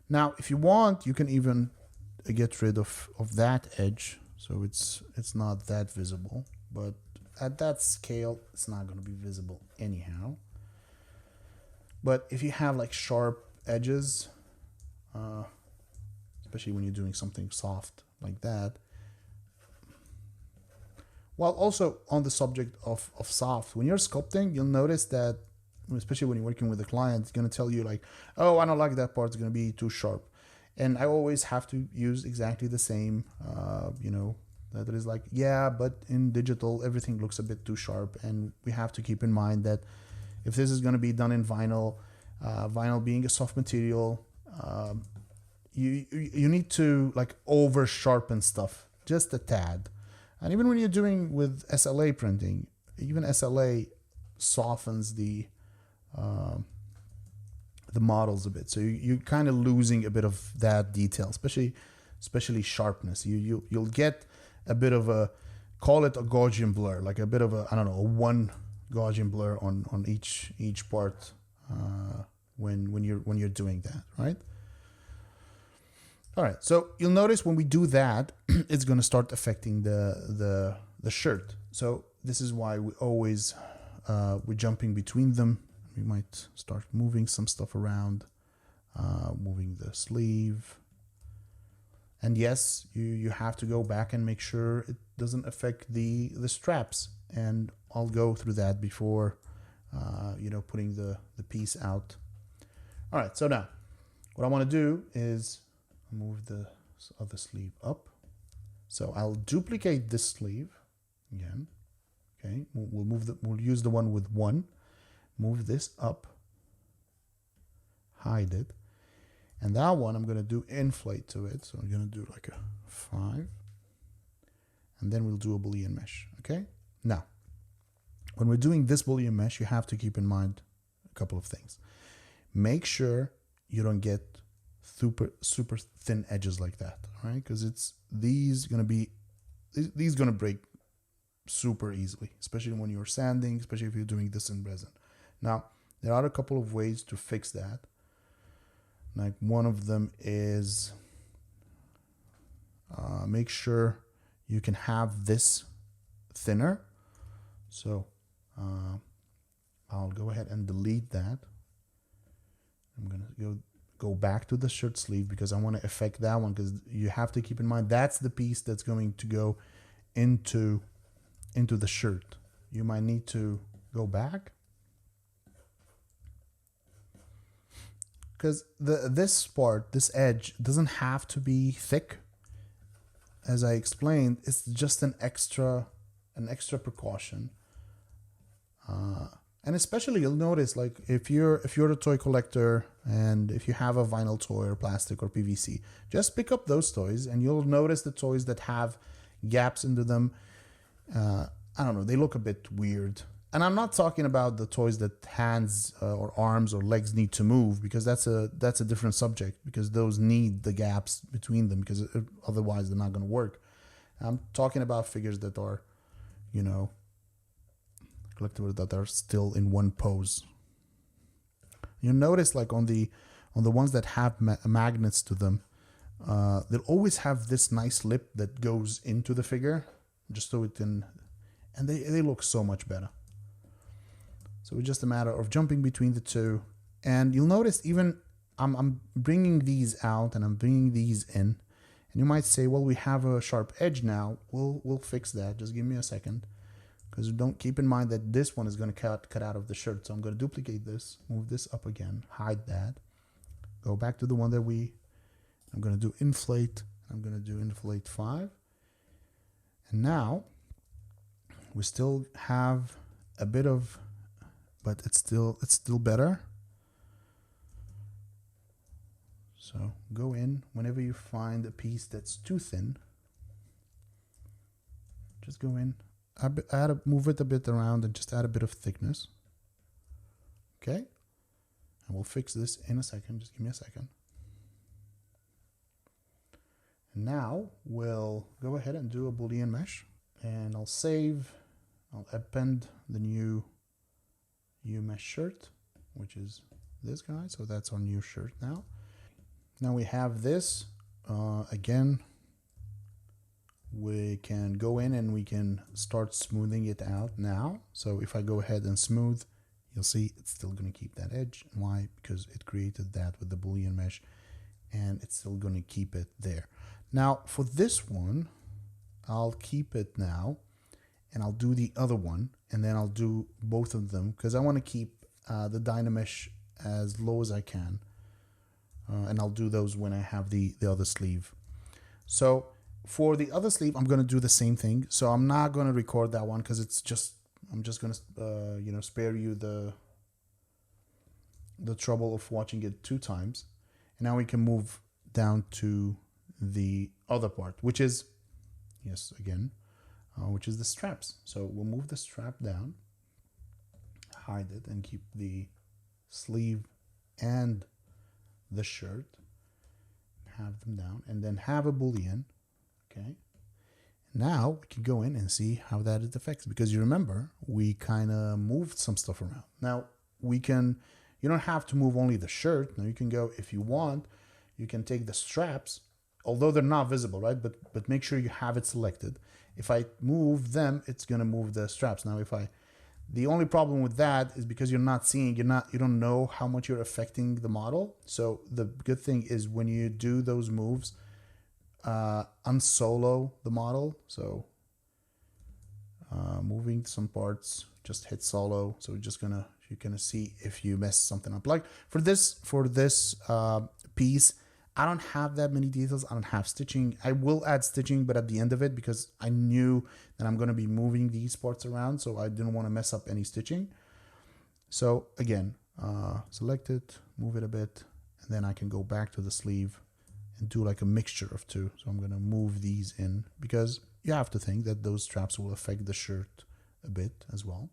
Now, if you want, you can even get rid of that edge, so it's not that visible. But at that scale, it's not going to be visible anyhow. But if you have like sharp edges, especially when you're doing something soft like that. While also on the subject of soft, when you're sculpting, you'll notice that, especially when you're working with a client, it's going to tell you like, oh, I don't like that part, it's going to be too sharp. And I always have to use exactly the same, you know, that it is like, yeah, but in digital, everything looks a bit too sharp. And we have to keep in mind that if this is going to be done in vinyl, vinyl being a soft material, you need to like over sharpen stuff just a tad. And even when you're doing with SLA printing, even SLA softens the models a bit, so you're kind of losing a bit of that detail, especially sharpness. You'll get a bit of a, call it a Gaussian blur, like a bit of a, I don't know, a 1 Gaussian blur on each part when you're doing that, right? All right, so you'll notice when we do that, it's going to start affecting the shirt. So this is why we always we're jumping between them. We might start moving some stuff around, moving the sleeve. And yes, you have to go back and make sure it doesn't affect the straps. And I'll go through that before, you know, putting the piece out. All right, so now what I want to do is move the other sleeve up. So I'll duplicate this sleeve again. Okay, we'll use the one with 1. Move this up, hide it, and that one I'm going to do inflate to it. So I'm going to do like a 5, and then we'll do a Boolean mesh. Okay, now when we're doing this Boolean mesh, you have to keep in mind a couple of things. Make sure you don't get super thin edges like that, all right? Because these going to break super easily, especially when you're sanding, especially if you're doing this in resin. Now, there are a couple of ways to fix that. Like one of them is make sure you can have this thinner. So I'll go ahead and delete that. I'm going to go back to the shirt sleeve because I want to affect that one, because you have to keep in mind that's the piece that's going to go into the shirt. You might need to go back because this part, this edge, doesn't have to be thick. as I explained, it's just an extra precaution. And especially you'll notice, like if you're a toy collector and if you have a vinyl toy or plastic or PVC, just pick up those toys and you'll notice the toys that have gaps into them. I don't know, they look a bit weird. And I'm not talking about the toys that hands or arms or legs need to move, because that's a different subject, because those need the gaps between them, because otherwise they're not going to work. I'm talking about figures that are, you know, collectibles that are still in one pose. You notice, like on the ones that have magnets to them, they'll always have this nice lip that goes into the figure, just so it can, and they look so much better. So it's just a matter of jumping between the two. And you'll notice even I'm bringing these out and I'm bringing these in. And you might say, well, we have a sharp edge now. We'll fix that. Just give me a second. Because don't keep in mind that this one is going to cut out of the shirt. So I'm going to duplicate this, move this up again, hide that. Go back to the one that I'm going to do inflate. I'm going to do inflate 5. And now we still have a bit of, but it's still better. So go in whenever you find a piece that's too thin. Just go in, move it a bit around and just add a bit of thickness. Okay, and we'll fix this in a second. Just give me a second. And now we'll go ahead and do a boolean mesh, and I'll append the new mesh shirt, which is this guy. So that's our new shirt now. Now we have this. Again, we can go in and we can start smoothing it out now. So if I go ahead and smooth, you'll see it's still going to keep that edge. Why? Because it created that with the boolean mesh, and it's still going to keep it there. Now for this one, I'll keep it now, and I'll do the other one, and then I'll do both of them, because I want to keep the Dynamesh as low as I can. And I'll do those when I have the other sleeve. So for the other sleeve, I'm going to do the same thing. So I'm not going to record that one, because I'm just going to spare you the trouble of watching it 2 times. And now we can move down to the other part, which is, yes, again, which is the straps. So we'll move the strap down, hide it, and keep the sleeve and the shirt, have them down, and then have a boolean. Okay, now we can go in and see how that it affects, because you remember we kind of moved some stuff around. Now you don't have to move only the shirt. Now you can go, if you want, you can take the straps, although they're not visible, right? But make sure you have it selected. If I move them, it's going to move the straps. Now the only problem with that is because you're not seeing, you don't know how much you're affecting the model. So the good thing is when you do those moves, unsolo the model. So moving some parts, just hit solo. So you're gonna see if you mess something up. Like for this piece, I don't have that many details. I don't have stitching. I will add stitching, but at the end of it, because I knew that I'm going to be moving these parts around, so I didn't want to mess up any stitching. So again, select it, move it a bit, and then I can go back to the sleeve and do like a mixture of 2. So I'm going to move these in, because you have to think that those straps will affect the shirt a bit as well.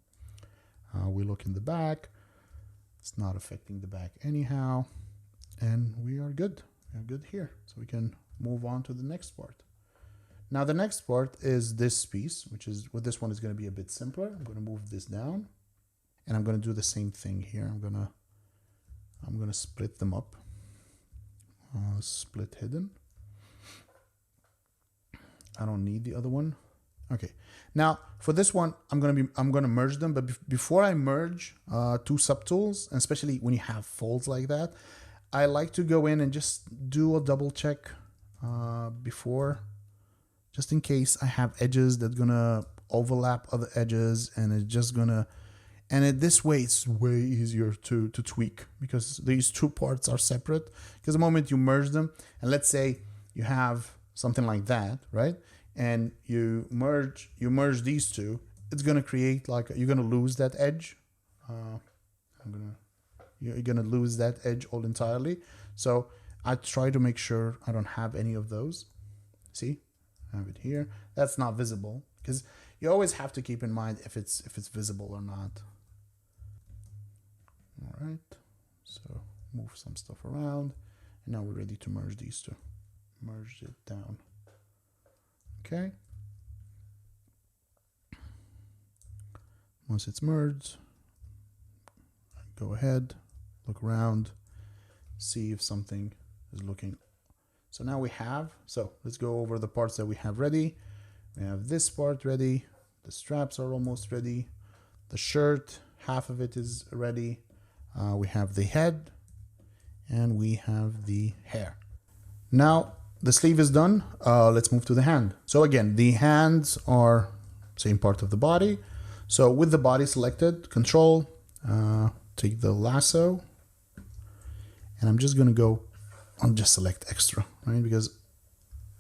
We look in the back. It's not affecting the back anyhow, and we are good. Good here, so we can move on to the next part. Now the next part is this piece, which is this one is going to be a bit simpler. I'm going to move this down, and I'm going to do the same thing here. I'm going to split them up, split hidden. I don't need the other one. Okay, now for this one, I'm going to merge them, but before I merge 2 subtools, and especially when you have folds like that, I like to go in and just do a double check before, just in case I have edges that's gonna overlap other edges, and it's just gonna, this way it's way easier to tweak, because these 2 parts are separate. Because the moment you merge them, and let's say you have something like that, right? And you merge these two, it's gonna create like, you're gonna lose that edge. You're gonna lose that edge all entirely. So I try to make sure I don't have any of those. See, I have it here. That's not visible, because you always have to keep in mind if it's visible or not. All right, so move some stuff around, and now we're ready to merge these two. Merge it down. Okay. Once it's merged, go ahead, look around, see if something is looking. So now we have, so let's go over the parts that we have ready. We have this part ready. The straps are almost ready. The shirt, half of it is ready. We have the head and we have the hair. Now the sleeve is done. Let's move to the hand. So again, the hands are same part of the body. So with the body selected, control, take the lasso, and I'm just gonna go, I'll just select extra, right? Because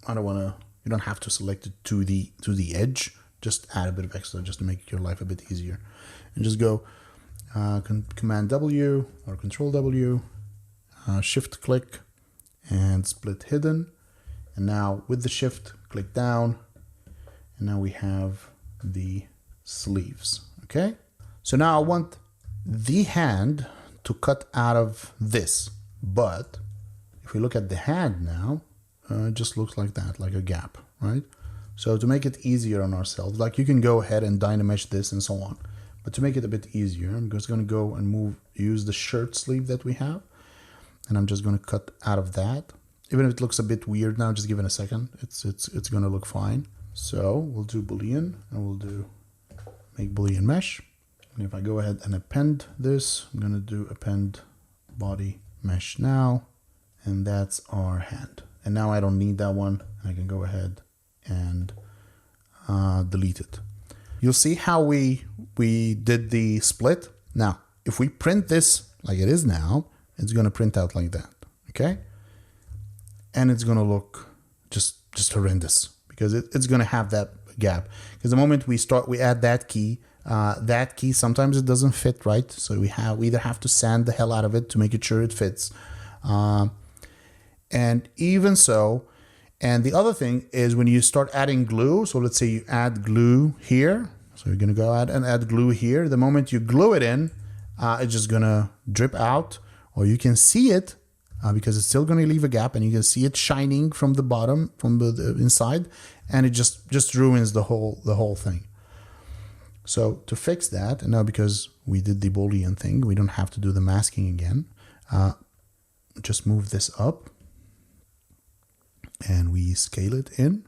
I don't wanna, you don't have to select it to the edge, just add a bit of extra just to make your life a bit easier. And just go Command W or Control W, Shift click and split hidden. And now with the shift, click down, and now we have the sleeves, okay? So now I want the hand to cut out of this, but if we look at the hand now, it just looks like that, like a gap, right? So to make it easier on ourselves, like you can go ahead and dynamesh this and so on, but to make it a bit easier, I'm just gonna go and use the shirt sleeve that we have, and I'm just gonna cut out of that. Even if it looks a bit weird now, just give it a second, it's gonna look fine. So we'll do boolean, and we'll do make boolean mesh. And if I go ahead and append this, I'm gonna do append body mesh now, and that's our hand. And now I don't need that one. I can go ahead and delete it. You'll see how we did the split. Now, if we print this like it is now, it's gonna print out like that, okay? And it's gonna look just horrendous because it's gonna have that gap. Because the moment we add that key, sometimes it doesn't fit right. So we either have to sand the hell out of it to make it sure it fits. And even so, and the other thing is when you start adding glue, so let's say you add glue here. So you're gonna go ahead and add glue here. The moment you glue it in, it's just gonna drip out, or you can see it because it's still gonna leave a gap, and you can see it shining from the bottom, from the inside, and it just ruins the whole thing. So to fix that, and now because we did the boolean thing, we don't have to do the masking again. Just move this up, and we scale it in.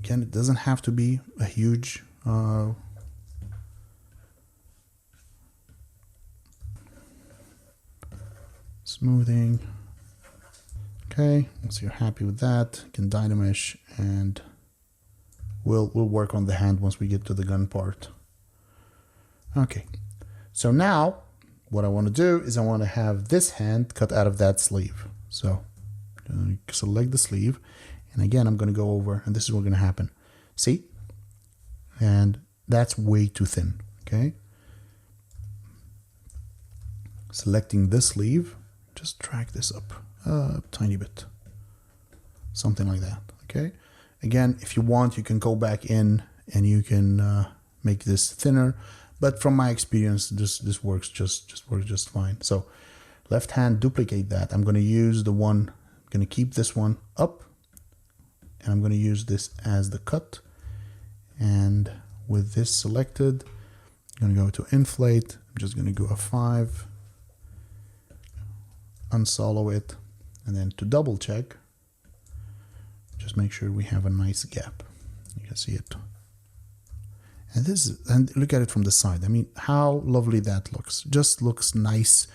Again, it doesn't have to be a huge smoothing. Okay, once you're happy with that, you can dynamesh, and we'll work on the hand once we get to the gun part. Okay, so now what I want to do is I want to have this hand cut out of that sleeve. So select the sleeve, and again I'm going to go over, and this is what's going to happen. See? And that's way too thin. Okay, selecting this sleeve, just drag this up a tiny bit, something like that. Okay, again, if you want, you can go back in and you can make this thinner, but from my experience, this works just fine. So left hand, duplicate that. I'm going to use the one, I'm going to keep this one up, and I'm going to use this as the cut. And with this selected, I'm going to go to inflate. I'm just going to go a 5, unsolo it, and then to double check, just make sure we have a nice gap. You can see it. And look at it from the side. I mean, how lovely that looks. Just looks nice,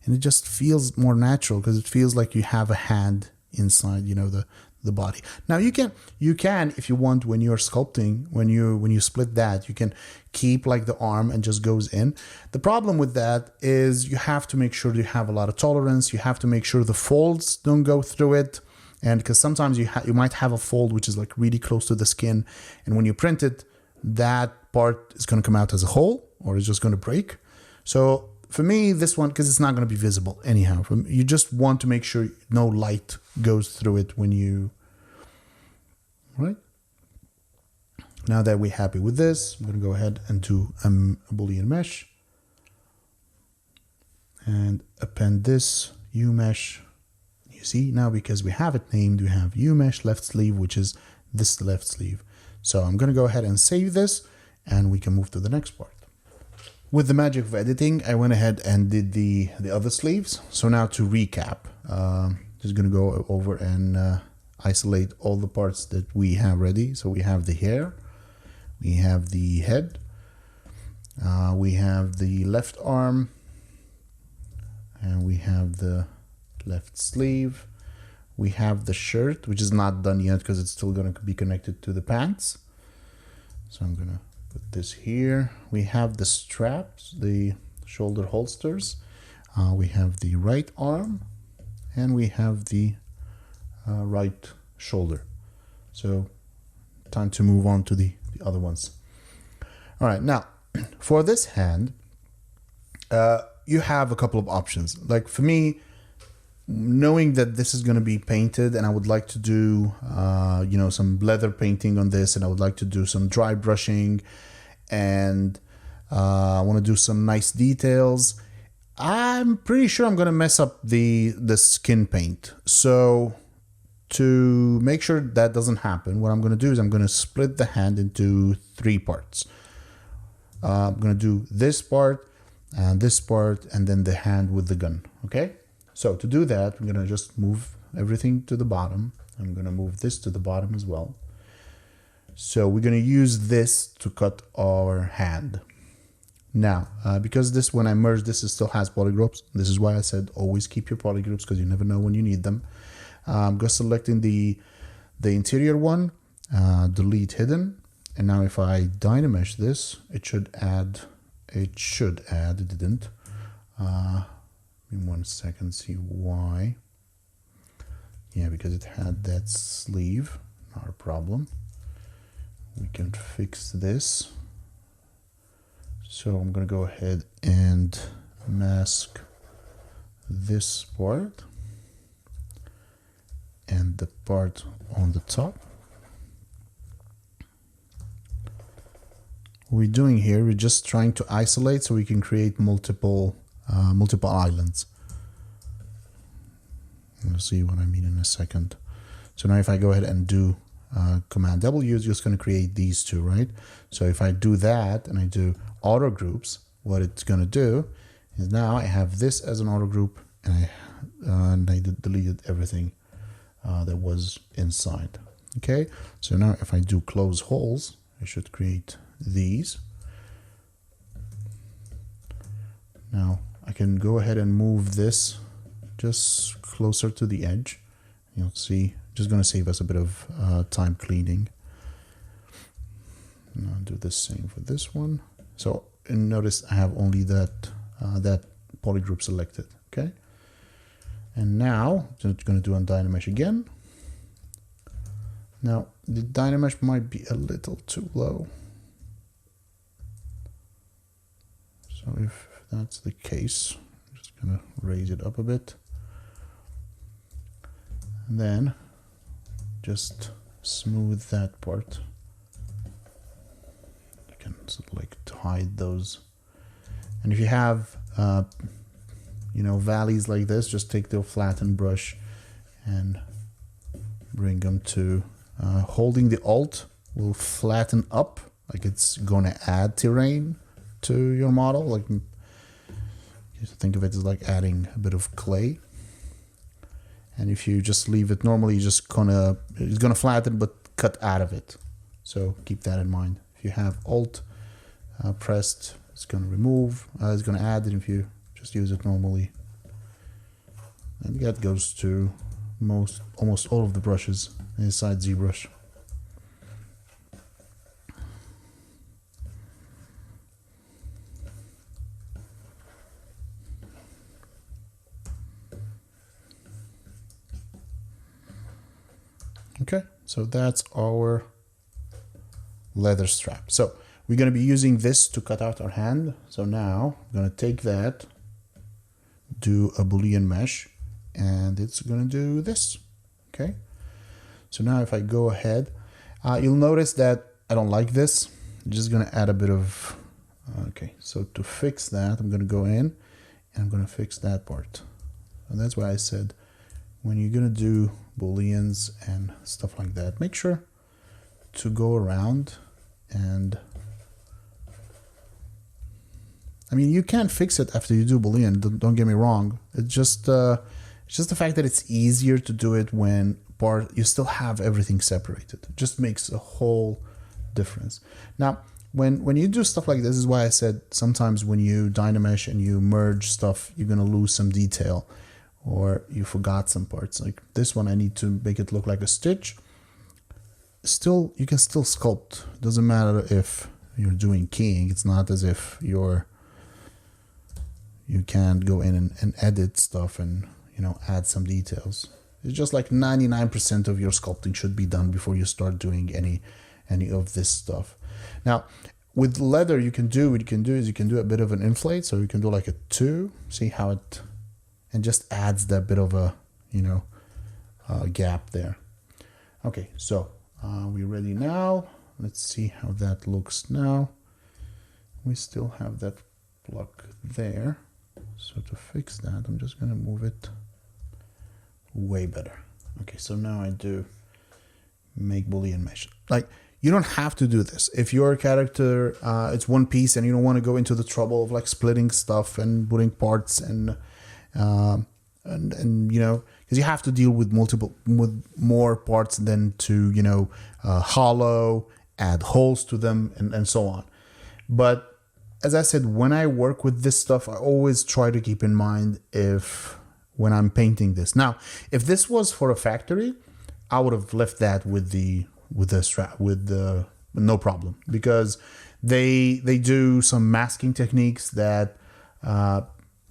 and it just feels more natural because it feels like you have a hand inside, you know, the body. Now you can if you want, when you're sculpting, when you split that, you can keep like the arm and just goes in. The problem with that is you have to make sure you have a lot of tolerance. You have to make sure the folds don't go through it. And because sometimes you might have a fold which is like really close to the skin, and when you print it, that part is going to come out as a hole, or it's just going to break. So for me, this one, because it's not going to be visible anyhow, you just want to make sure no light goes through it when you, right? Now that we're happy with this, I'm going to go ahead and do a boolean mesh and append this umesh. You see now, because we have it named, we have umesh left sleeve, which is this left sleeve. So I'm going to go ahead and save this, and we can move to the next part. With the magic of editing, I went ahead and did the other sleeves. So now to recap, just going to go over and isolate all the parts that we have ready. So we have the hair, we have the head, we have the left arm, and we have the left sleeve. We have the shirt, which is not done yet because it's still going to be connected to the pants. So I'm going to put this here. We have the straps, the shoulder holsters. We have the right arm, and we have the right shoulder. So time to move on to the other ones. All right, now for this hand, you have a couple of options. Like for me, knowing that this is going to be painted, and I would like to do some leather painting on this, and I would like to do some dry brushing, and I want to do some nice details. I'm pretty sure I'm going to mess up the skin paint. So to make sure that doesn't happen, what I'm going to do is I'm going to split the hand into 3 parts. I'm going to do this part and this part, and then the hand with the gun. Okay, so to do that, I'm going to just move everything to the bottom. I'm going to move this to the bottom as well. So we're going to use this to cut our hand. Now, because this, when I merge this, it still has polygroups. This is why I said always keep your polygroups, because you never know when you need them. I'm just selecting the interior one, delete hidden. And now if I dynamesh this, it should add, it didn't. In 1 second, see why. Yeah, because it had that sleeve, not a problem. We can fix this. So I'm going to go ahead and mask this part and the part on the top. What we're doing here, we're just trying to isolate so we can create multiple islands. You'll see what I mean in a second. So now if I go ahead and do Command W, is just going to create these 2, right? So if I do that and I do auto groups, what it's going to do is now I have this as an auto group, and I deleted everything that was inside. Okay, so now if I do close holes, I should create these. Now I can go ahead and move this just closer to the edge. You'll see, just going to save us a bit of time cleaning. And I'll do the same for this one. So, and notice I have only that polygroup selected. Okay. And now I'm just going to do on Dynamesh again. Now the Dynamesh might be a little too low. So if that's the case, I'm just going to raise it up a bit. And then just smooth that part. You can sort of like hide those. And if you have, valleys like this, just take the flattened brush and bring them to, holding the Alt will flatten up, like it's going to add terrain to your model. Like, just think of it as like adding a bit of clay. And if you just leave it normally, it's gonna flatten but cut out of it. So keep that in mind. If you have Alt pressed, it's gonna remove, it's gonna add it if you just use it normally. And that goes to almost all of the brushes inside ZBrush. Okay, so that's our leather strap. So we're going to be using this to cut out our hand. So now I'm going to take that, do a boolean mesh, and it's going to do this. Okay, so now if I go ahead, you'll notice that I don't like this. I'm just going to add a bit of, okay, so to fix that, I'm going to go in and I'm going to fix that part. And that's why I said, when you're going to do booleans and stuff like that, make sure to go around and, I mean, you can fix it after you do boolean, don't get me wrong. It's just the fact that it's easier to do it when you still have everything separated. It just makes a whole difference. Now, when you do stuff like this is why I said sometimes when you dynamesh and you merge stuff, you're going to lose some detail or you forgot some parts. Like this one, I need to make it look like a stitch. Still, you can still sculpt. It doesn't matter if you're doing keying. It's not as if you can't go in and edit stuff and, you know, add some details. It's just like 99% of your sculpting should be done before you start doing any of this stuff. Now, with leather, you can do what you can do is you can do a bit of an inflate. So you can do like a 2, see how it, and just adds that bit of a, you know, gap there. Okay, so we're ready now. Let's see how that looks now. We still have that block there. So to fix that, I'm just going to move it way better. Okay, so now I do make boolean mesh. Like, you don't have to do this. If your character, it's one piece and you don't want to go into the trouble of like splitting stuff and putting parts and you know, because you have to deal with more parts than to, you know, hollow, add holes to them and so on. But as I said, when I work with this stuff, I always try to keep in mind when I'm painting this. Now, if this was for a factory, I would have left that with the strap, no problem, because they do some masking techniques that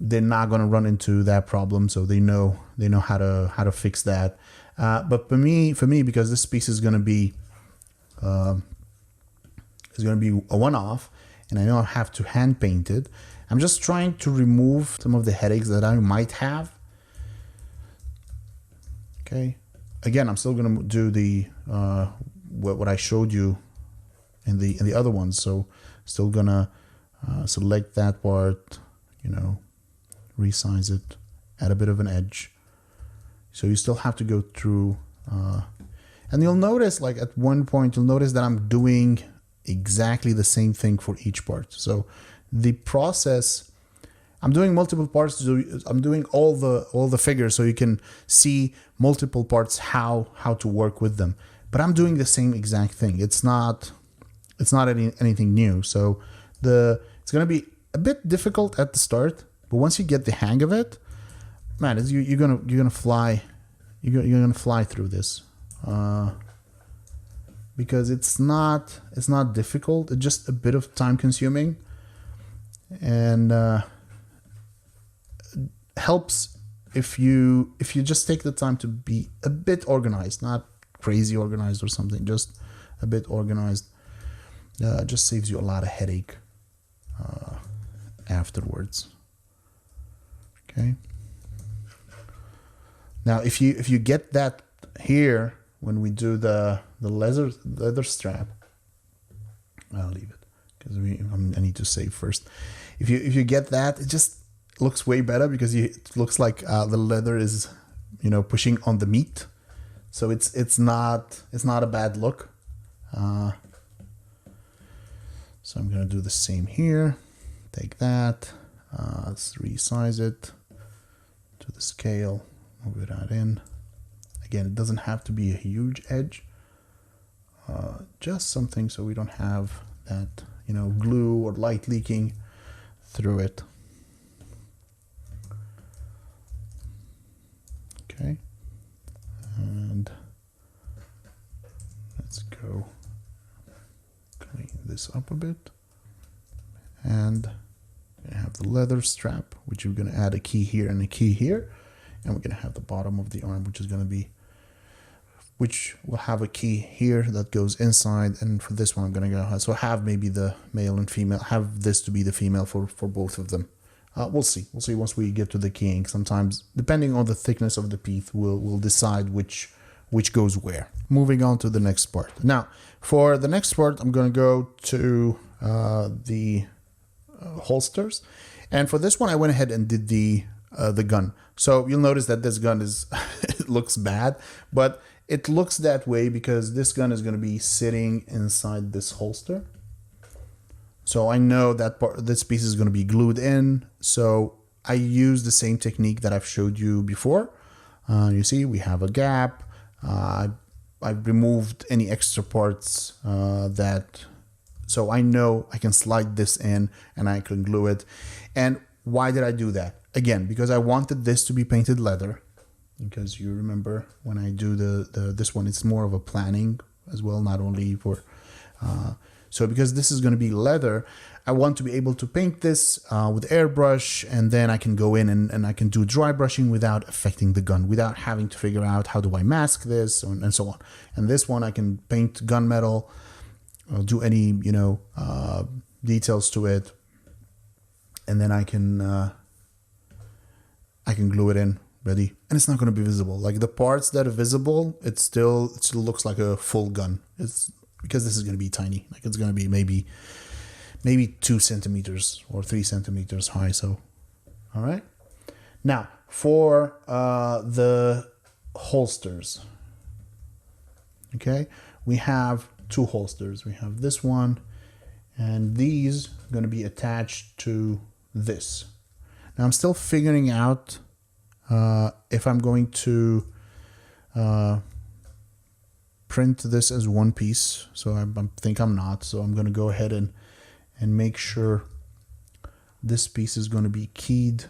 they're not going to run into that problem, so they know how to fix that. But for me, because this piece is going to be a one-off, and I know I have to hand paint it, I'm just trying to remove some of the headaches that I might have. Okay, again, I'm still going to do the what I showed you in the other ones. So still gonna select that part, you know, resize it, add a bit of an edge. So you still have to go through, and you'll notice, like at one point, you'll notice that I'm doing exactly the same thing for each part. So the process, I'm doing multiple parts. I'm doing all the figures so you can see multiple parts how to work with them. But I'm doing the same exact thing. It's not anything new. So it's gonna be a bit difficult at the start, but once you get the hang of it, man, you're gonna fly. You're gonna fly through this. Because it's not difficult. It's just a bit of time consuming, and helps if you just take the time to be a bit organized, not crazy organized or something, just a bit organized. Just saves you a lot of headache afterwards. Okay. Now, if you get that here when we do the leather strap, I'll leave it because I need to save first. If you get that, it just looks way better because it looks like the leather is, you know, pushing on the meat, so it's not a bad look. So I'm gonna do the same here. Take that, let's resize it to the scale, move it out in. Again, it doesn't have to be a huge edge, just something so we don't have that, you know, glue or light leaking through it. Okay, and let's go clean this up a bit. And we have the leather strap, which we're going to add a key here and a key here. And we're going to have the bottom of the arm, which is going to be which will have a key here that goes inside. And for this one, I'm going to go, so have maybe the male and female, have this to be the female for both of them. We'll see once we get to the keying. Sometimes, depending on the thickness of the piece, we'll decide which goes where. Moving on to the next part. Now, for the next part, I'm going to go to the holsters. And for this one, I went ahead and did the gun. So you'll notice that this gun is, it looks bad, but it looks that way because this gun is going to be sitting inside this holster. So I know that this piece is going to be glued in. So I use the same technique that I've showed you before. You see, we have a gap. I've removed any extra parts so I know I can slide this in and I can glue it. And why did I do that? Again, because I wanted this to be painted leather. Because you remember when I do this one, it's more of a planning as well, not only for... so because this is going to be leather, I want to be able to paint this with airbrush, and then I can go in and I can do dry brushing without affecting the gun, without having to figure out how do I mask this and so on. And this one I can paint gunmetal, do any details to it, and then I can glue it in, ready. And it's not going to be visible. Like the parts that are visible, it still looks like a full gun. It's because this is going to be tiny. Like it's going to be maybe 2 centimeters or 3 centimeters high. So, all right. Now for the holsters. Okay, we have 2 holsters. We have this one, and these are going to be attached to this. Now I'm still figuring out if I'm going to print this as one piece. So I think I'm not. So I'm going to go ahead and make sure this piece is going to be keyed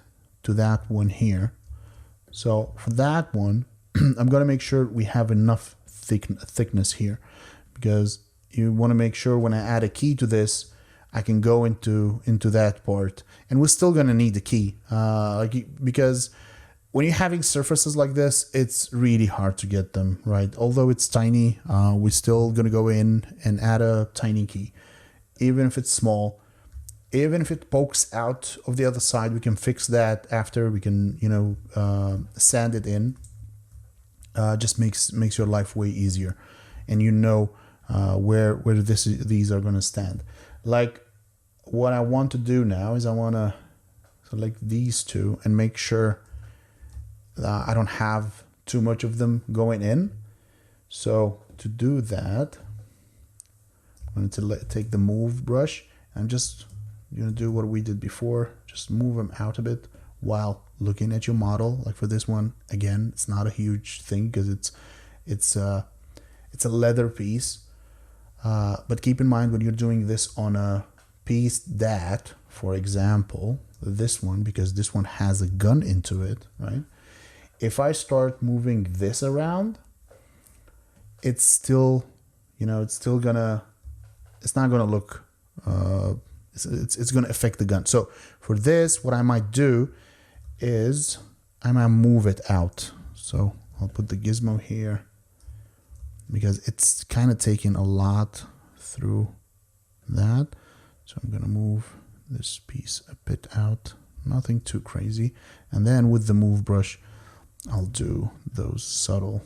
to that one here. So for that one, I'm going to make sure we have enough thickness here, because you want to make sure when I add a key to this, I can go into that part. And we're still going to need the key, because when you're having surfaces like this, it's really hard to get them right. Although it's tiny, we're still going to go in and add a tiny key. Even if it's small, even if it pokes out of the other side, we can fix that after. We can, sand it in. Just makes your life way easier, and where these are going to stand. Like what I want to do now is I want to select these two and make sure I don't have too much of them going in. So to do that, I'm going to take the move brush and just do what we did before. Just move them out a bit while looking at your model. Like for this one, again, it's not a huge thing because it's a leather piece. But keep in mind when you're doing this on a piece that, for example, this one, because this one has a gun into it, right? If I start moving this around, it's still, it's not gonna look, it's gonna affect the gun. So for this, what I might do is I might move it out. So I'll put the gizmo here, because it's kind of taking a lot through that. So I'm going to move this piece a bit out, nothing too crazy. And then with the move brush, I'll do those subtle.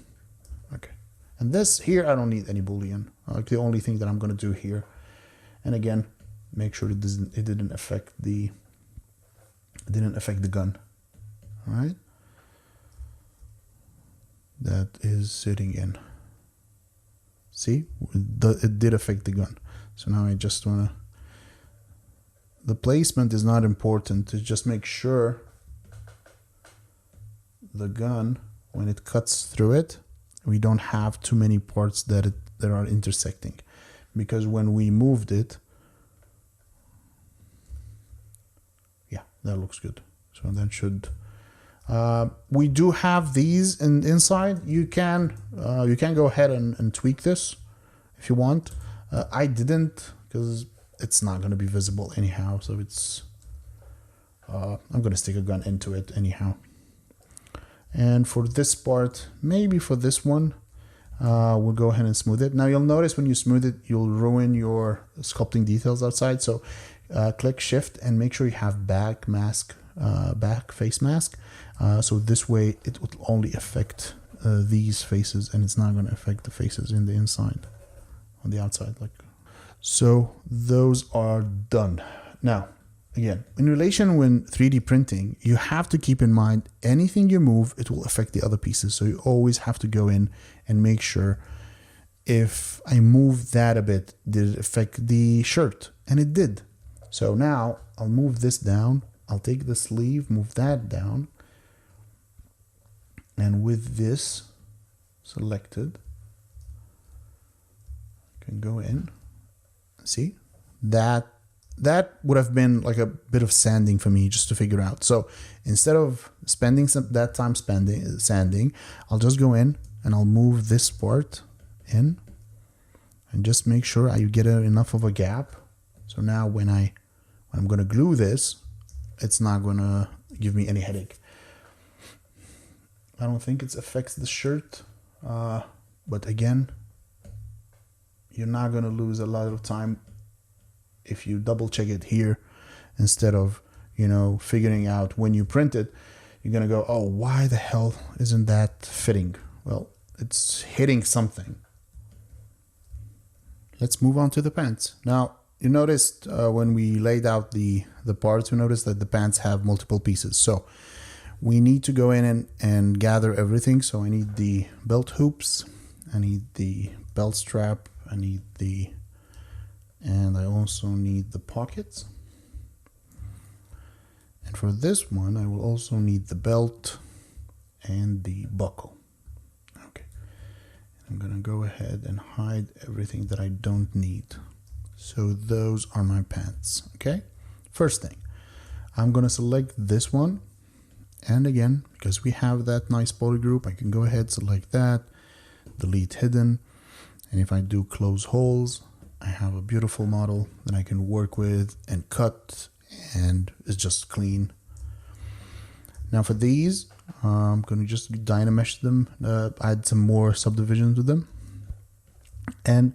Okay. And this here, I don't need any boolean. Like the only thing that I'm going to do here. And again, make sure it didn't affect the gun. All right. That is sitting in. See, it did affect the gun. So now I just want to, the placement is not important, to just make sure the gun, when it cuts through it, we don't have too many parts that are intersecting. Because when we moved it, yeah, that looks good. So that should, we do have these inside. You can go ahead and tweak this if you want. I didn't, because it's not going to be visible anyhow. So it's, I'm going to stick a gun into it anyhow. And for this part, maybe for this one, we'll go ahead and smooth it. Now you'll notice when you smooth it, you'll ruin your sculpting details outside. So click shift and make sure you have back face mask. So this way it will only affect these faces, and it's not going to affect the faces in the inside, on the outside. So those are done. Now, again, in relation when 3D printing, you have to keep in mind anything you move, it will affect the other pieces. So you always have to go in and make sure, if I move that a bit, did it affect the shirt? And it did. So now I'll move this down. I'll take the sleeve, move that down. And with this selected, I can go in. See, that would have been like a bit of sanding for me just to figure out. So instead of spending that time sanding, I'll just go in and I'll move this part in and just make sure I get enough of a gap. So now when I'm going to glue this, it's not going to give me any headache. I don't think it affects the shirt, but again, you're not going to lose a lot of time if you double check it here instead of, figuring out when you print it. You're going to go, oh, why the hell isn't that fitting? Well, it's hitting something. Let's move on to the pants. Now, you noticed when we laid out the parts, we noticed that the pants have multiple pieces. So we need to go in and gather everything. So I need the belt hoops, I need the belt strap, and I also need the pockets. And for this one, I will also need the belt and the buckle. Okay. I'm gonna go ahead and hide everything that I don't need. So those are my pants, okay? First thing, I'm gonna select this one. And again, because we have that nice poly group, I can go ahead, select that, delete hidden. And if I do close holes, I have a beautiful model that I can work with and cut, and it's just clean. Now for these, I'm going to just dynamesh them, add some more subdivision to them. And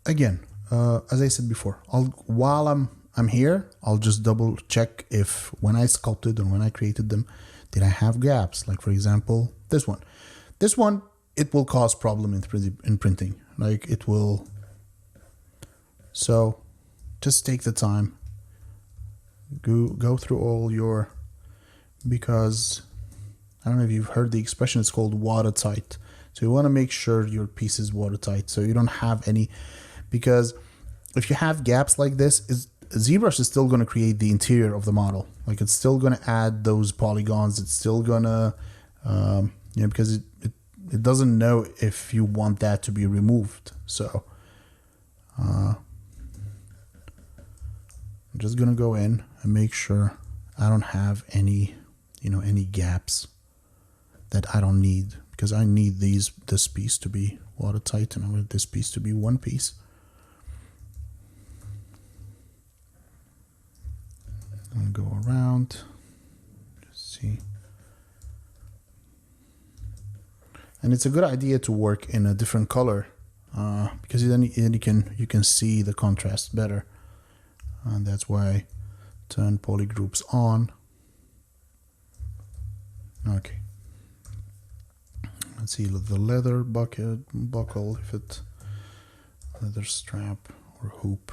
again, as I said before, while I'm here, I'll just double check if when I sculpted and when I created them, did I have gaps? Like for example, this one. This one, it will cause problem in printing. Like it will. So just take the time. Go through all your, because I don't know if you've heard the expression, it's called watertight. So you want to make sure your piece is watertight so you don't have any, because if you have gaps like this, ZBrush is still going to create the interior of the model. Like it's still going to add those polygons. It's still going to, because it doesn't know if you want that to be removed. So I'm just going to go in and make sure I don't have any, any gaps that I don't need, because I need this piece to be watertight and I want this piece to be one piece. I'm going to go around, just see. And it's a good idea to work in a different color because then you can see the contrast better. And that's why I turn poly groups on. Okay. Let's see the leather buckle, if it leather strap or hoop.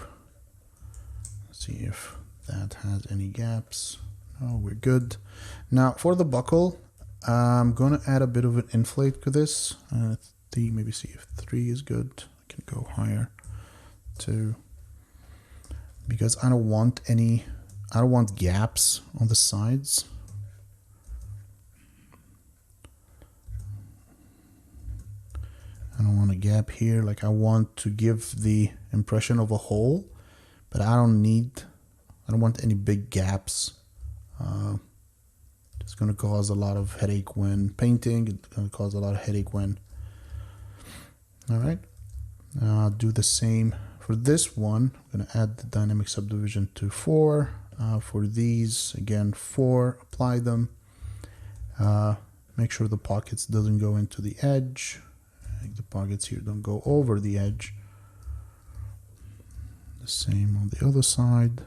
Let's see if that has any gaps. No, we're good. Now for the buckle, I'm gonna add a bit of an inflate to this. Maybe see if 3 is good. I can go higher. 2, because I don't want gaps on the sides. I don't want a gap here. Like I want to give the impression of a hole, but I don't want any big gaps. It's going to cause a lot of headache when painting. It's going to cause a lot of headache when. All right. I'll do the same for this one. I'm going to add the dynamic subdivision to 4. For these, again, 4. Apply them. Make sure the pockets doesn't go into the edge. make the pockets here don't go over the edge. The same on the other side.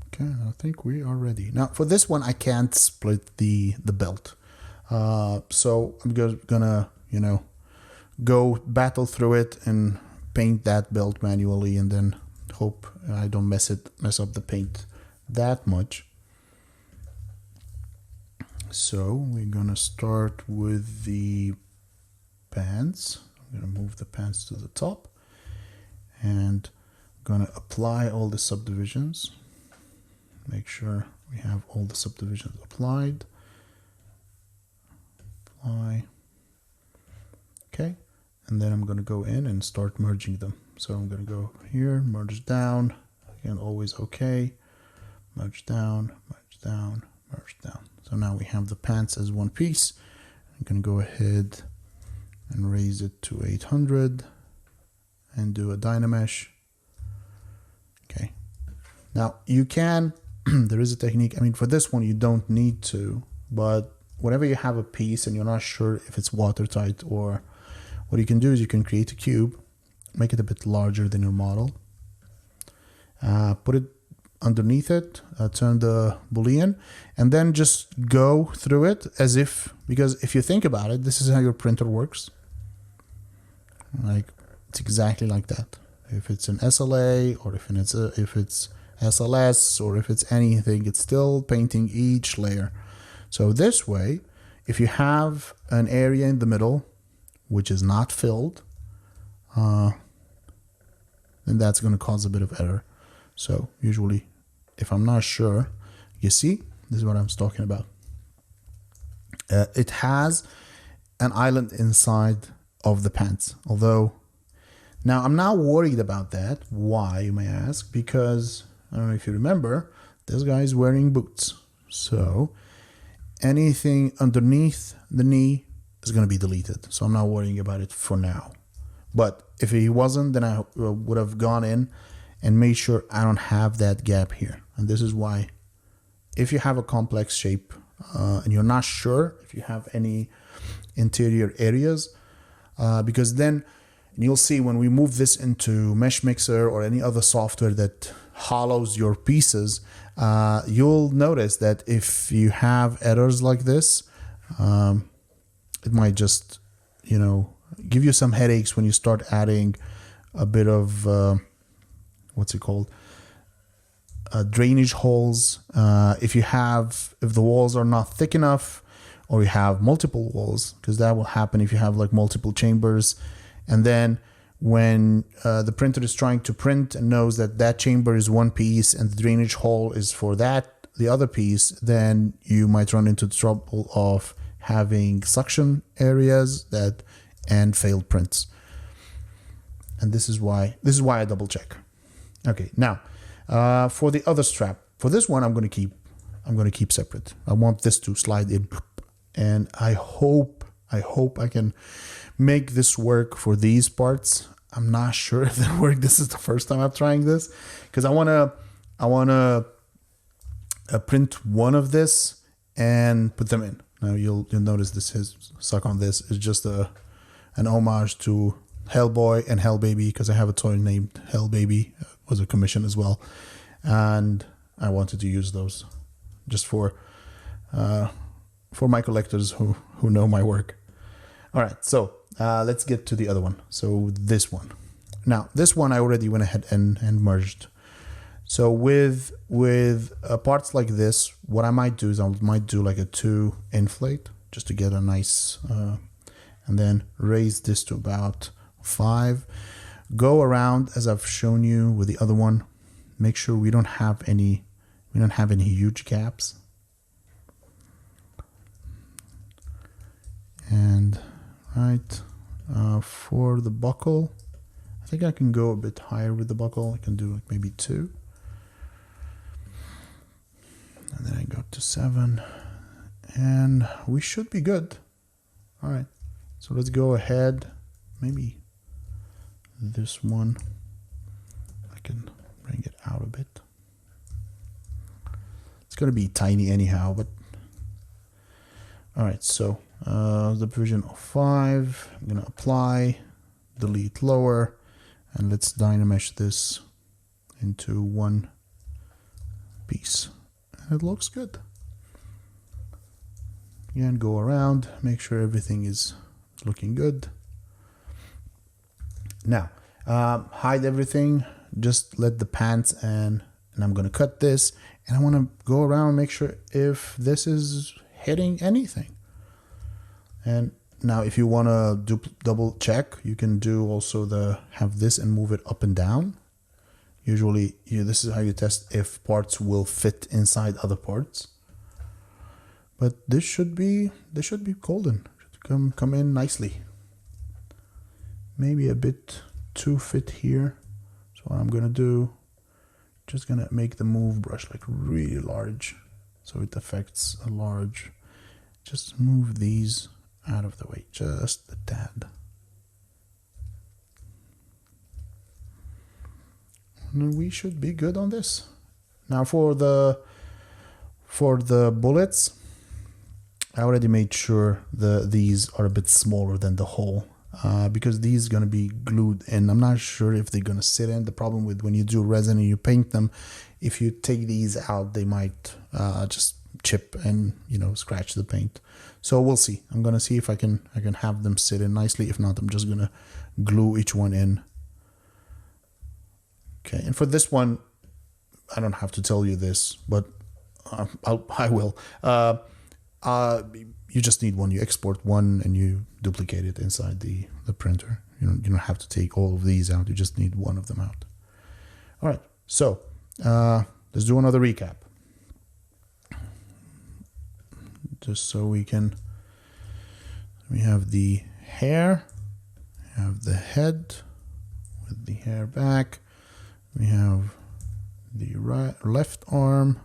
Okay, I think we are ready. Now for this one, I can't split the belt. So I'm gonna, you know, go battle through it and paint that belt manually, and then hope I don't mess up the paint that much. So we're gonna start with the pants. I'm gonna move the pants to the top and gonna apply all the subdivisions. Make sure we have all the subdivisions applied. Apply. Okay, and then I'm going to go in and start merging them. So I'm going to go here, merge down, again always okay, merge down, merge down, merge down. So now we have the pants as one piece. I'm going to go ahead and raise it to 800 and do a Dynamesh. Okay, now you can there is a technique. I mean, for this one, you don't need to, but whenever you have a piece and you're not sure if it's watertight, or what you can do is you can create a cube, make it a bit larger than your model, put it underneath it, turn the boolean, and then just go through it as if, because if you think about it, this is how your printer works. Like, it's exactly like that. If it's an SLA, or if it's SLS, or if it's anything, it's still painting each layer. So this way, if you have an area in the middle which is not filled, then that's going to cause a bit of error. So usually, if I'm not sure, you see, this is what I'm talking about. It has an island inside of the pants, although now I'm not worried about that. Why, you may ask? Because I don't know if you remember, this guy is wearing boots. So anything underneath the knee is going to be deleted. So I'm not worrying about it for now. But if he wasn't, then I would have gone in and made sure I don't have that gap here. And this is why, if you have a complex shape and you're not sure if you have any interior areas, because then you'll see when we move this into Mesh Mixer or any other software that hollows your pieces, you'll notice that if you have errors like this, it might just, you know, give you some headaches when you start adding a bit of what's it called, drainage holes. If the walls are not thick enough, or you have multiple walls, because that will happen if you have like multiple chambers, and then when the printer is trying to print and knows that that chamber is one piece and the drainage hole is for the other piece, then you might run into the trouble of having suction areas and failed prints. And this is why I double check. Okay, now for the other strap, for this one I'm going to keep separate. I want this to slide in, and I hope I can make this work for these parts. I'm not sure if they'll work. This is the first time I'm trying this, because I wanna print one of this and put them in. Now you'll notice this is suck on this is just an homage to Hellboy and Hellbaby, because I have a toy named Hellbaby. It was a commission as well, and I wanted to use those just for my collectors who know my work. All right, so let's get to the other one. So this one. Now, this one I already went ahead and merged. So with parts like this, what I might do is I might do like a 2 inflate just to get a nice, and then raise this to about 5. Go around as I've shown you with the other one. Make sure we don't have any huge gaps. And right, for the buckle, I think I can go a bit higher with the buckle. I can do like maybe 2. And then I go to 7. And we should be good. All right, so let's go ahead. Maybe this one, I can bring it out a bit. It's going to be tiny anyhow, but all right. So the provision of 5. I'm going to apply, delete lower, and let's dynamesh this into one piece. And it looks good. Again, go around, make sure everything is looking good. Now, hide everything. Just let the pants and I'm going to cut this, and I want to go around and make sure if this is hitting anything. And now if you want to double check, you can do also have this and move it up and down. Usually this is how you test if parts will fit inside other parts. But this should be golden. Should come in nicely. Maybe a bit too fit here. So what I'm gonna do, just gonna make the move brush like really large, so it affects a large. Just move these out of the way, just a tad. And we should be good on this. Now for the bullets, I already made sure these are a bit smaller than the hole, because these are going to be glued in. I'm not sure if they're going to sit in. The problem with when you do resin and you paint them, if you take these out, they might just chip and scratch the paint. So we'll see. I'm going to see if I can have them sit in nicely. If not, I'm just going to glue each one in. Okay, and for this one, I don't have to tell you this, but I will. You just need one. You export one and you duplicate it inside the printer. You don't have to take all of these out. You just need one of them out. All right, so let's do another recap. Just so we have the hair, have the head with the hair back. We have the left arm,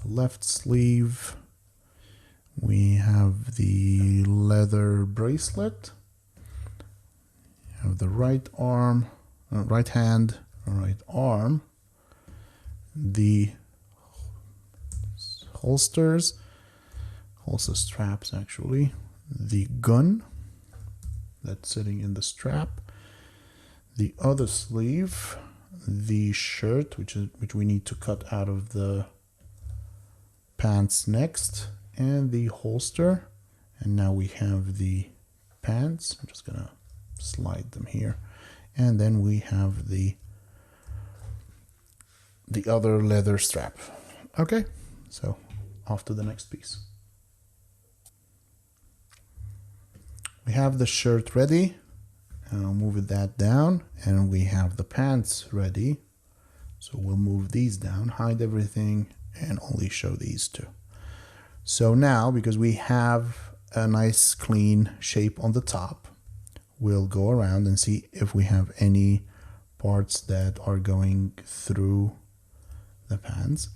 the left sleeve. We have the leather bracelet. We have the right arm, right hand, right arm. The holster straps actually. The gun that's sitting in the strap. The other sleeve. The shirt, which we need to cut out of the pants next, and the holster. And now we have the pants. I'm just gonna slide them here, and then we have the other leather strap. Okay, so off to the next piece. We have the shirt ready. I'll move that down, and we have the pants ready. So we'll move these down, hide everything, and only show these two. So now, because we have a nice clean shape on the top, we'll go around and see if we have any parts that are going through the pants.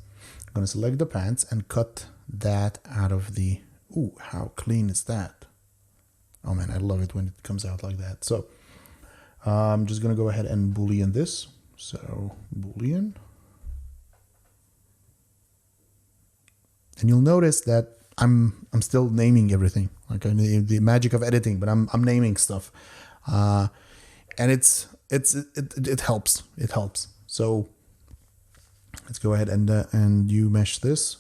I'm going to select the pants and cut that out of the... Ooh, how clean is that? Oh man, I love it when it comes out like that. So I'm just going to go ahead and boolean this. So boolean. And you'll notice that I'm still naming everything. Like the magic of editing, but I'm naming stuff. And it helps. It helps. So let's go ahead and you mesh this.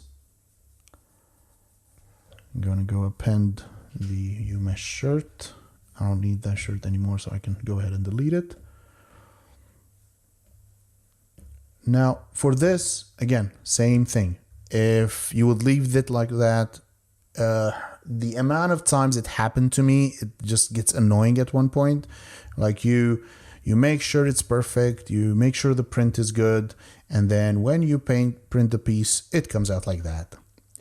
I'm going to go append the UMesh shirt. I don't need that shirt anymore, so I can go ahead and delete it. Now for this, again, same thing. If you would leave it like that, the amount of times it happened to me, it just gets annoying at one point. Like you make sure it's perfect, you make sure the print is good, and then when you print a piece, it comes out like that.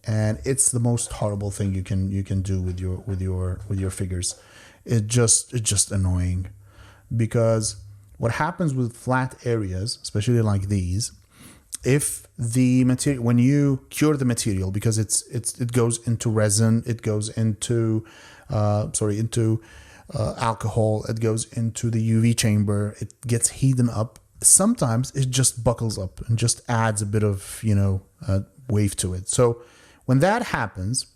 And it's the most horrible thing you can do with your figures. It's just annoying, because what happens with flat areas, especially like these, if the material, when you cure the material, because it goes into resin, it goes into alcohol, it goes into the UV chamber, it gets heated up sometimes it just buckles up and just adds a bit of, wave to it. So when that happens,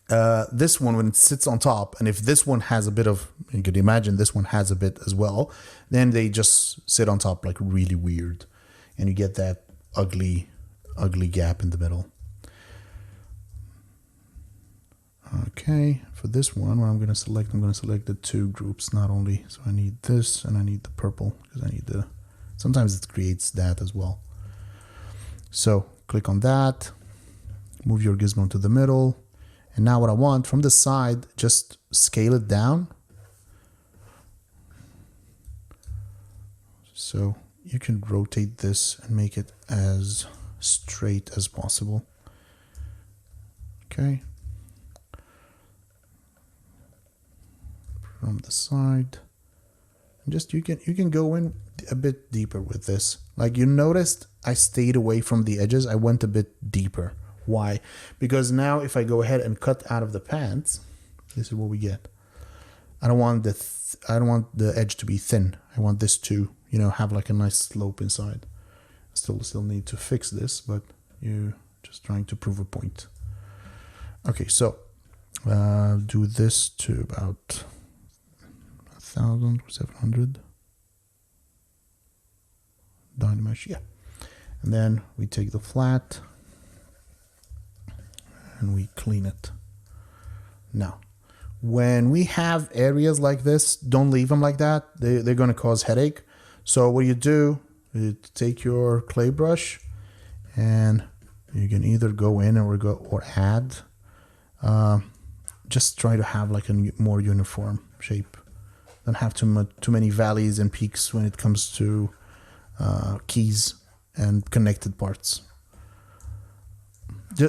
this one, when it sits on top, and if this one has a bit of, you could imagine this one has a bit as well, then they just sit on top like really weird, and you get that ugly gap in the middle. Okay, for this one, what I'm going to select the two groups, not only, so I need this and I need the purple, because I need sometimes it creates that as well. So click on that, move your gizmo to the middle, and now what I want from the side, just scale it down. So you can rotate this and make it as straight as possible. Okay. From the side, and just you can go in a bit deeper with this. Like you noticed, I stayed away from the edges. I went a bit deeper. Why? Because now if I go ahead and cut out of the pants, this is what we get. I don't want the edge to be thin. I want this to, have like a nice slope inside. Still need to fix this, but you're just trying to prove a point. Okay, so do this to about 1,000 or 700. Dynamesh, yeah. And then we take the flat and we clean it. Now, when we have areas like this, don't leave them like that. They're going to cause headache. So what you do, you take your clay brush and you can either go in or add. Just try to have like a more uniform shape. Don't have too many valleys and peaks when it comes to keys and connected parts.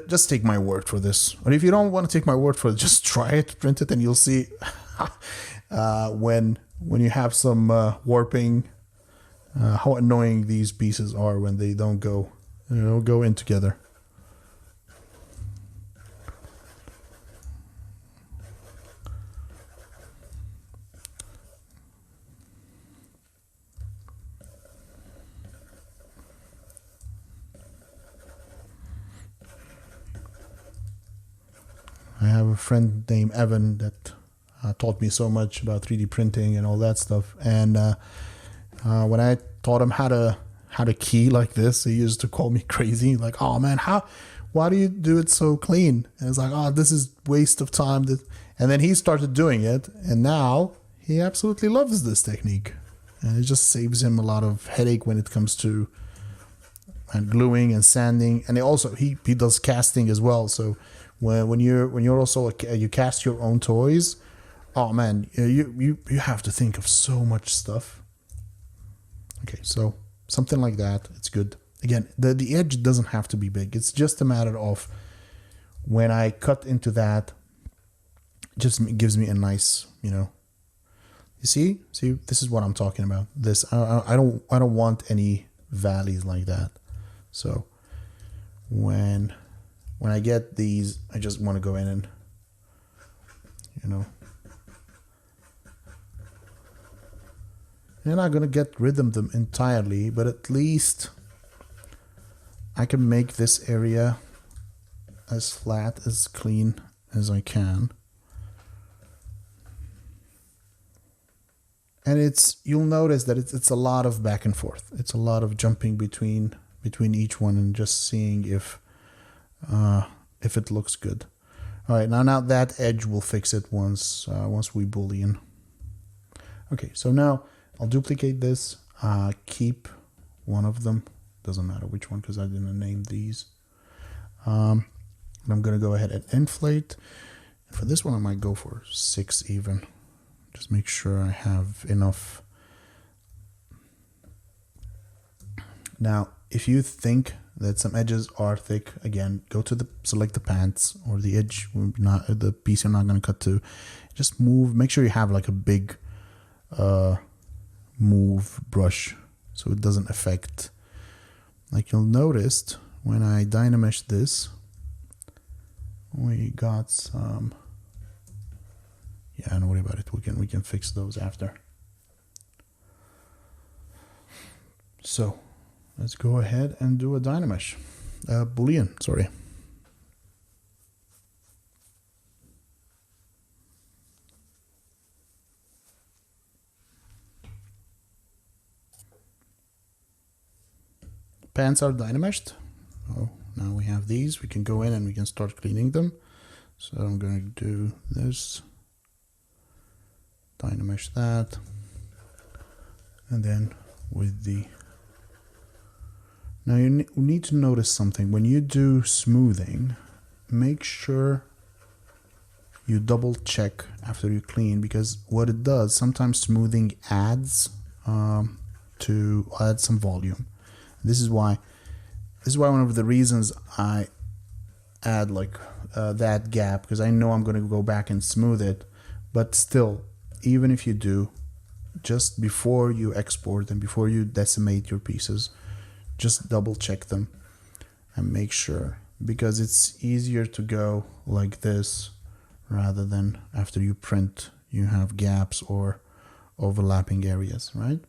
Just take my word for this. Or if you don't want to take my word for it, just try it, print it, and you'll see when you have some warping, how annoying these pieces are when they don't go in together. I have a friend named Evan that taught me so much about 3D printing and all that stuff. And when I taught him how to key like this, he used to call me crazy. Like, oh man, why do you do it so clean? And it's like, oh, this is waste of time. And then he started doing it, and now he absolutely loves this technique. And it just saves him a lot of headache when it comes to gluing and sanding. And he does casting as well. So when you're also you cast your own toys, oh man, you have to think of so much stuff. Okay, so something like that, it's good. Again, the edge doesn't have to be big. It's just a matter of when I cut into that, it just gives me a nice, you see, this is what I'm talking about. This I don't want any valleys like that. So when I get these, I just want to go in and, you're not going to get rid of them entirely, but at least I can make this area as flat, as clean as I can. And you'll notice that it's a lot of back and forth. It's a lot of jumping between each one and just seeing if it looks good. All right, now that edge will fix it once we boolean. Okay, so now I'll duplicate this, keep one of them. Doesn't matter which one because I didn't name these. And I'm going to go ahead and inflate. And for this one, I might go for 6 even. Just make sure I have enough. Now, if you think that some edges are thick, again, go to select the pants or the edge, the piece you're not going to cut to. Just move, make sure you have like a big move brush so it doesn't affect. Like you'll notice when I dynamesh this, we got some, don't worry about it, we can fix those after. So let's go ahead and do a Dynamesh, boolean, sorry. Pants are Dynameshed. Oh, now we have these. We can go in and we can start cleaning them. So I'm going to do this, Dynamesh that, and then with the, now you need to notice something. When you do smoothing, make sure you double check after you clean, because what it does, sometimes smoothing adds to add some volume. This is why one of the reasons I add like that gap, because I know I'm going to go back and smooth it. But still, even if you do, just before you export and before you decimate your pieces, just double check them and make sure, because it's easier to go like this rather than after you print you have gaps or overlapping areas, right?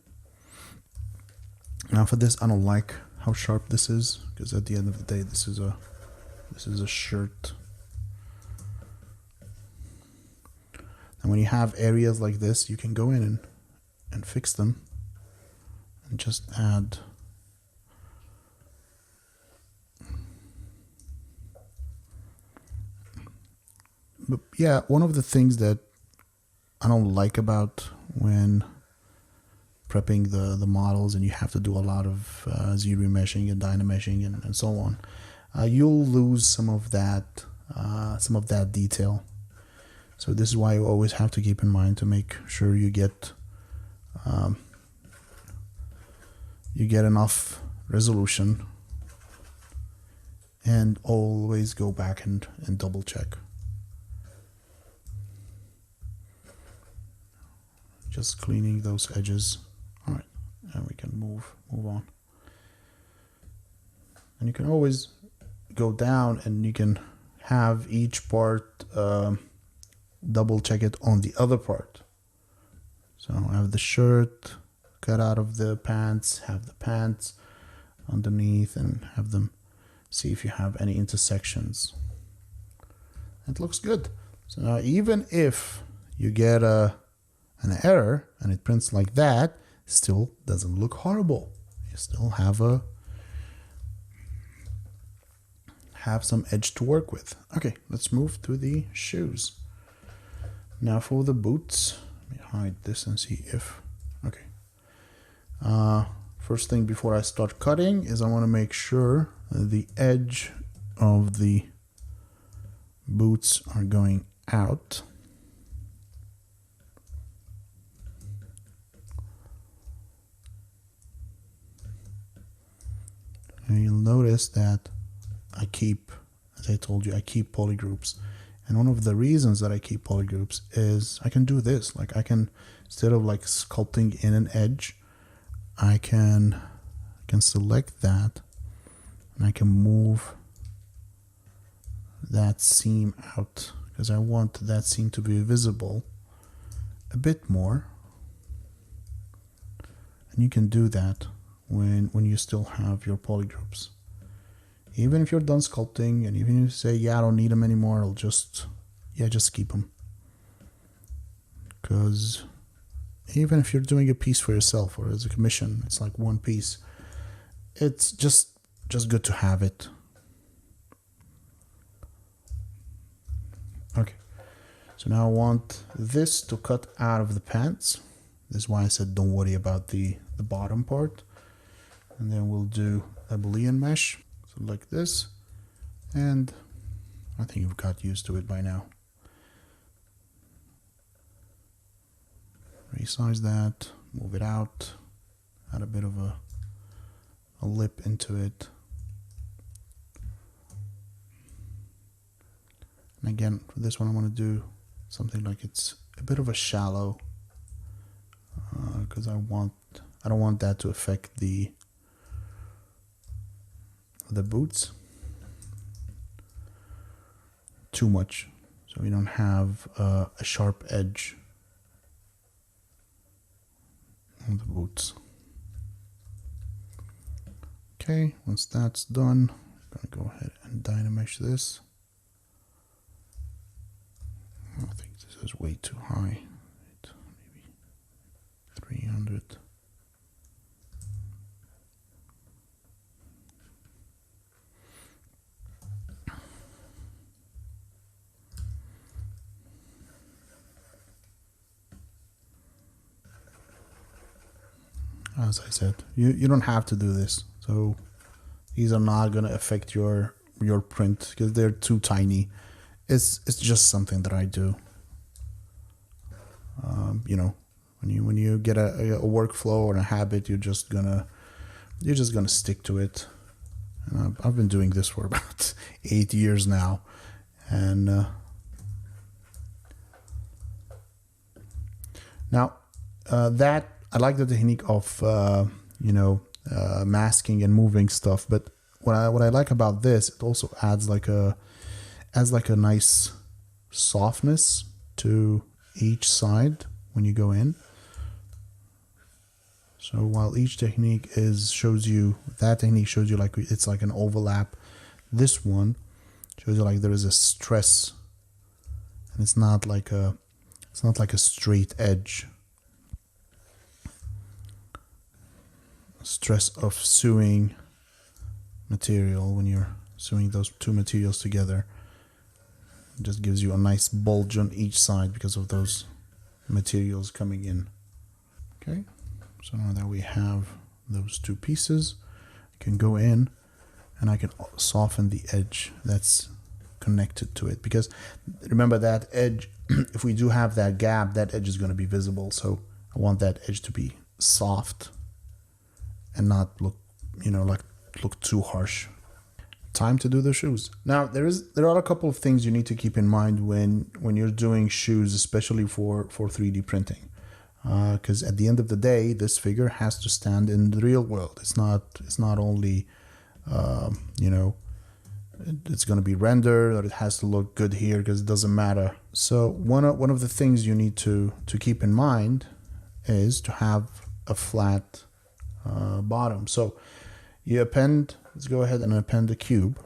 Now for this, I don't like how sharp this is, because at the end of the day, this is a shirt. And when you have areas like this, you can go in and fix them and just add but yeah, one of the things that I don't like about when prepping the models and you have to do a lot of Z-remeshing and Dynameshing and so on, you'll lose some of that detail. So this is why you always have to keep in mind to make sure you get enough resolution, and always go back and double check. Just cleaning those edges. All right, and we can move on. And you can always go down and you can have each part double check it on the other part. So I have the shirt cut out of the pants, have the pants underneath, and have them see if you have any intersections. It looks good. So now even if you get an error and it prints like that, it still doesn't look horrible. You still have some edge to work with. Okay, let's move to the shoes. Now for the boots, let me hide this and see if, okay. First thing before I start cutting is I want to make sure the edge of the boots are going out. And you'll notice that I keep, as I told you, I keep polygroups. And one of the reasons that I keep polygroups is I can do this. Like I can, instead of like sculpting in an edge, I can select that and I can move that seam out, because I want that seam to be visible a bit more. And you can do that when you still have your polygroups. Even if you're done sculpting, and even if you say, yeah, I don't need them anymore, I'll just keep them. Because even if you're doing a piece for yourself or as a commission, it's like one piece, it's just good to have it. Okay, so now I want this to cut out of the pants. This is why I said don't worry about the bottom part. And then we'll do a boolean mesh. So like this, and I think you've got used to it by now. Resize that, move it out, add a bit of a lip into it. And again, for this one I want to do something like it's a bit of a shallow, because I don't want that to affect the boots too much, so we don't have a sharp edge on the boots. Okay, once that's done, I'm gonna go ahead and dynamesh this. I think this is way too high. Maybe 300. As I said, you don't have to do this. So these are not going to affect your print because they're too tiny. It's just something that I do. You know, when you get a workflow or a habit, you're just gonna stick to it. And I've been doing this for about 8 years now, and now that I like the technique of you know, masking and moving stuff, but what I like about this, it also adds like a nice softness to each side when you go in. So while each technique shows you like it's like an overlap, this one shows you like there is a stress, and it's not like a straight edge. Stress of sewing material when you're sewing those two materials together. It just gives you a nice bulge on each side because of those materials coming in. Okay, so now that we have those two pieces, I can go in and I can soften the edge that's connected to it, because remember that edge, if we do have that gap, that edge is going to be visible. So I want that edge to be soft and not look, you know, like look too harsh. Time to do the shoes. Now there are a couple of things you need to keep in mind when you're doing shoes, especially for 3D printing, because at the end of the day, this figure has to stand in the real world. It's not only you know, it's going to be rendered, or it has to look good here, because it doesn't matter. So one of the things you need to keep in mind is to have a flat bottom. So you append, let's go ahead and append a cube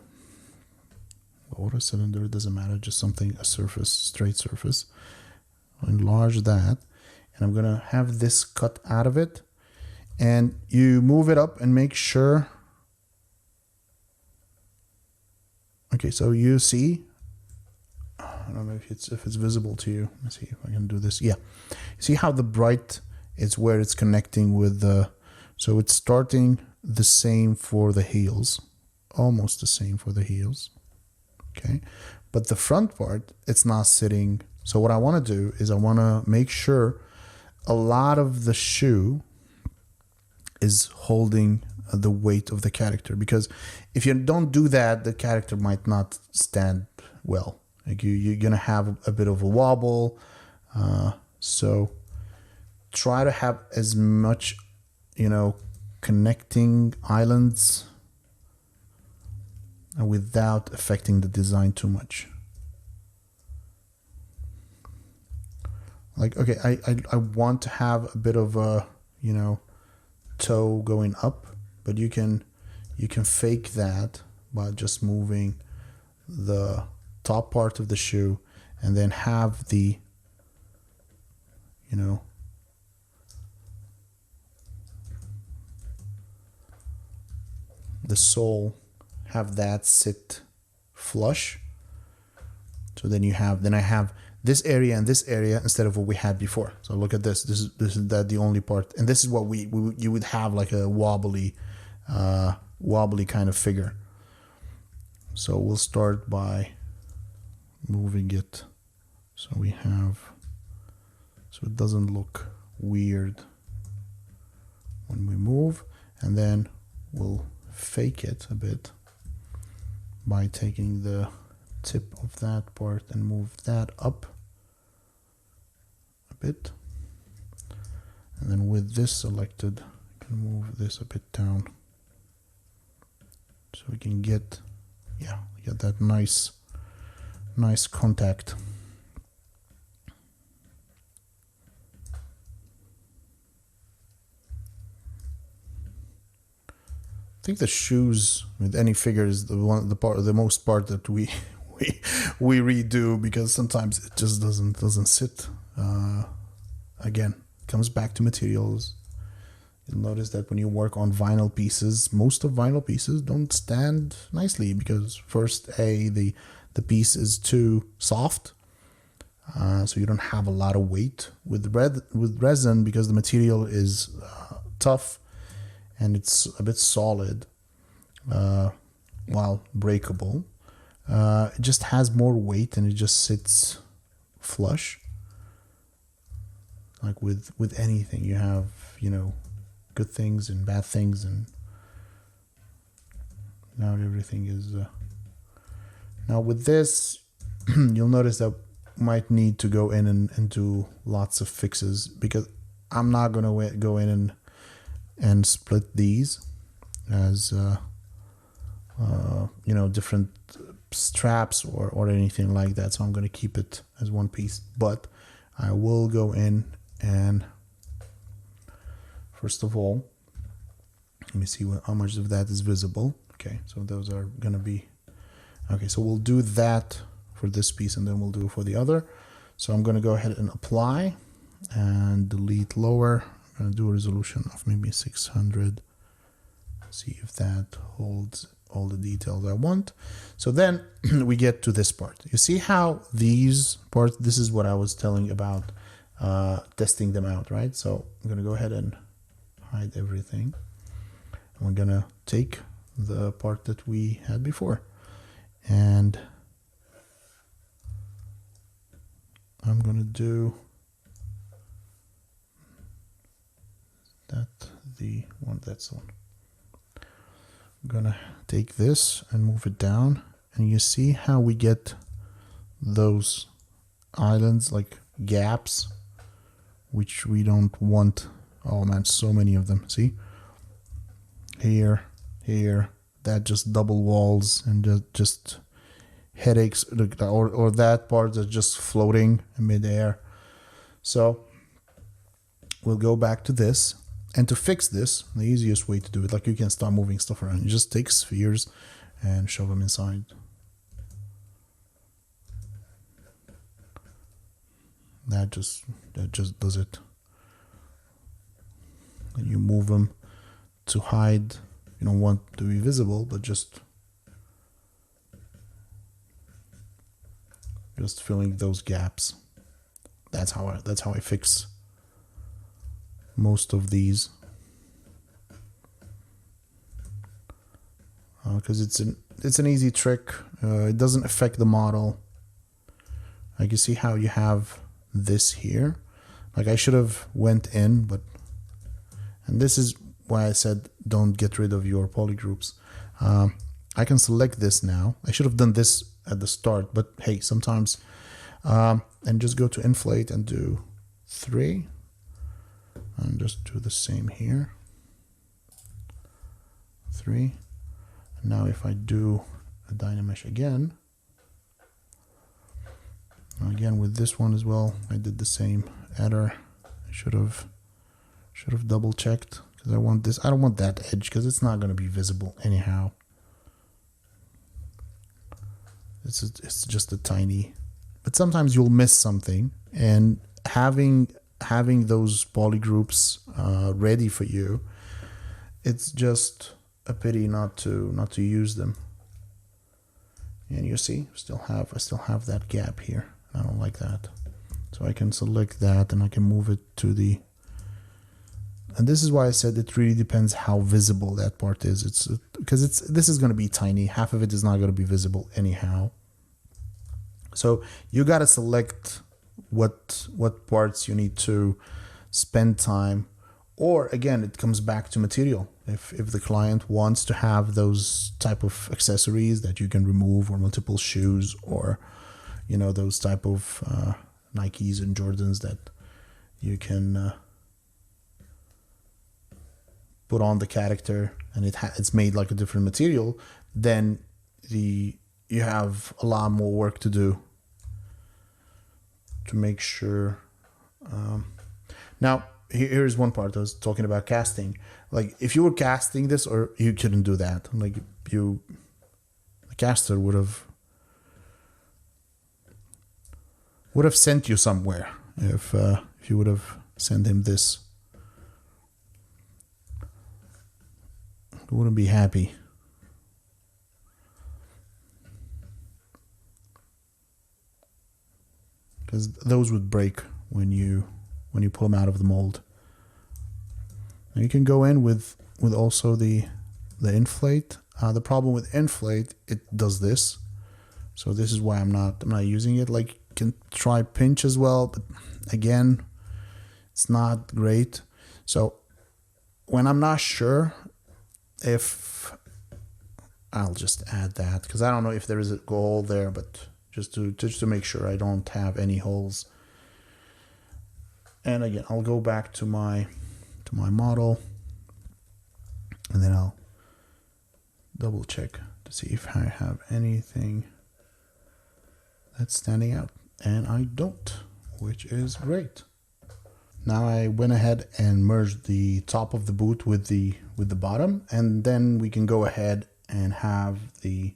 or a cylinder, it doesn't matter, just something, a surface, straight surface. I'll enlarge that, and I'm gonna have this cut out of it, and you move it up and make sure. Okay, so you see, I don't know if it's visible to you. Let's see if I can do this. Yeah, see how the bright is where it's connecting with the, so it's starting the same for the heels, almost the same for the heels. Okay, but the front part, it's not sitting. So what I want to do is I want to make sure a lot of the shoe is holding the weight of the character, because if you don't do that, the character might not stand well. Like you're gonna have a bit of a wobble. So try to have as much, you know, connecting islands without affecting the design too much. Like, okay, I want to have a bit of a, you know, toe going up, but you can fake that by just moving the top part of the shoe, and then have the, you know, the sole, have that sit flush. So then I have this area and this area instead of what we had before. So look at this. This is the only part, and this is what you would have, like a wobbly kind of figure. So we'll start by moving it so we have, so it doesn't look weird when we move, and then we'll fake it a bit by taking the tip of that part and move that up a bit, and then with this selected, I can move this a bit down so we can get, yeah, get that nice contact. think the shoes with any figure is the most part that we redo, because sometimes it just doesn't sit. Again, it comes back to materials. You'll notice that when you work on vinyl pieces, most of vinyl pieces don't stand nicely because first, the piece is too soft, so you don't have a lot of weight. With resin, because the material is tough and it's a bit solid, while breakable, it just has more weight and it just sits flush. Like with anything, you have, good things and bad things, and not everything is. Now with this, you'll notice that might need to go in and do lots of fixes, because I'm not gonna go in and split these as different straps or anything like that. So I'm gonna keep it as one piece, but I will go in and first of all, let me see how much of that is visible. Okay, so those are gonna be okay. So we'll do that for this piece, and then we'll do it for the other. So I'm gonna go ahead and apply and delete lower. I'm gonna do a resolution of maybe 600. See if that holds all the details I want. So then we get to this part. You see how these parts, this is what I was telling about testing them out, right? So I'm gonna go ahead and hide everything. And we're gonna take the part that we had before, and I'm gonna do that, that's the one. I'm gonna take this and move it down, and you see how we get those islands, like gaps, which we don't want. Oh man, so many of them. See? Here, that just double walls and just headaches, or that part that's just floating in midair. So we'll go back to this, and to fix this, the easiest way to do it, like you can start moving stuff around. You just take spheres and shove them inside. That just does it. And you move them to hide. You don't want to be visible, but just filling those gaps. That's how I fix most of these, because it's an easy trick. It doesn't affect the model. Like you see how you have this here. Like I should have went in, and this is why I said don't get rid of your polygroups. I can select this now. I should have done this at the start, but hey, sometimes, and just go to inflate and do 3, and just do the same here, 3. And now if I do a Dynamesh again with this one as well, I did the same error. I should have double checked, because I want this. I don't want that edge, because it's not going to be visible anyhow. It's just a tiny, but sometimes you'll miss something, and having those polygroups ready for you, it's just a pity not to use them. And you see, I still have that gap here. I don't like that, so I can select that and I can move it to the. And this is why I said it really depends how visible that part is. It's because this is going to be tiny. Half of it is not going to be visible anyhow. So you got to select what parts you need to spend time, or again, it comes back to material. If the client wants to have those type of accessories that you can remove, or multiple shoes, or those type of Nikes and Jordans that you can put on the character, and it's made like a different material, then you have a lot more work to do to make sure. Now here's one part I was talking about casting. Like if you were casting this, or you couldn't do that. Like the caster would have sent you somewhere if you would have sent him this. He wouldn't be happy. Because those would break when you pull them out of the mold. Now you can go in with also the inflate. The problem with inflate, it does this. So this is why I'm not using it. Like you can try pinch as well, but again, it's not great. So when I'm not sure if I'll just add that, because I don't know if there is a goal there, but just to make sure I don't have any holes. And again, I'll go back to my model, and then I'll double check to see if I have anything that's standing out, and I don't, which is great. Now I went ahead and merged the top of the boot with the bottom, and then we can go ahead and have the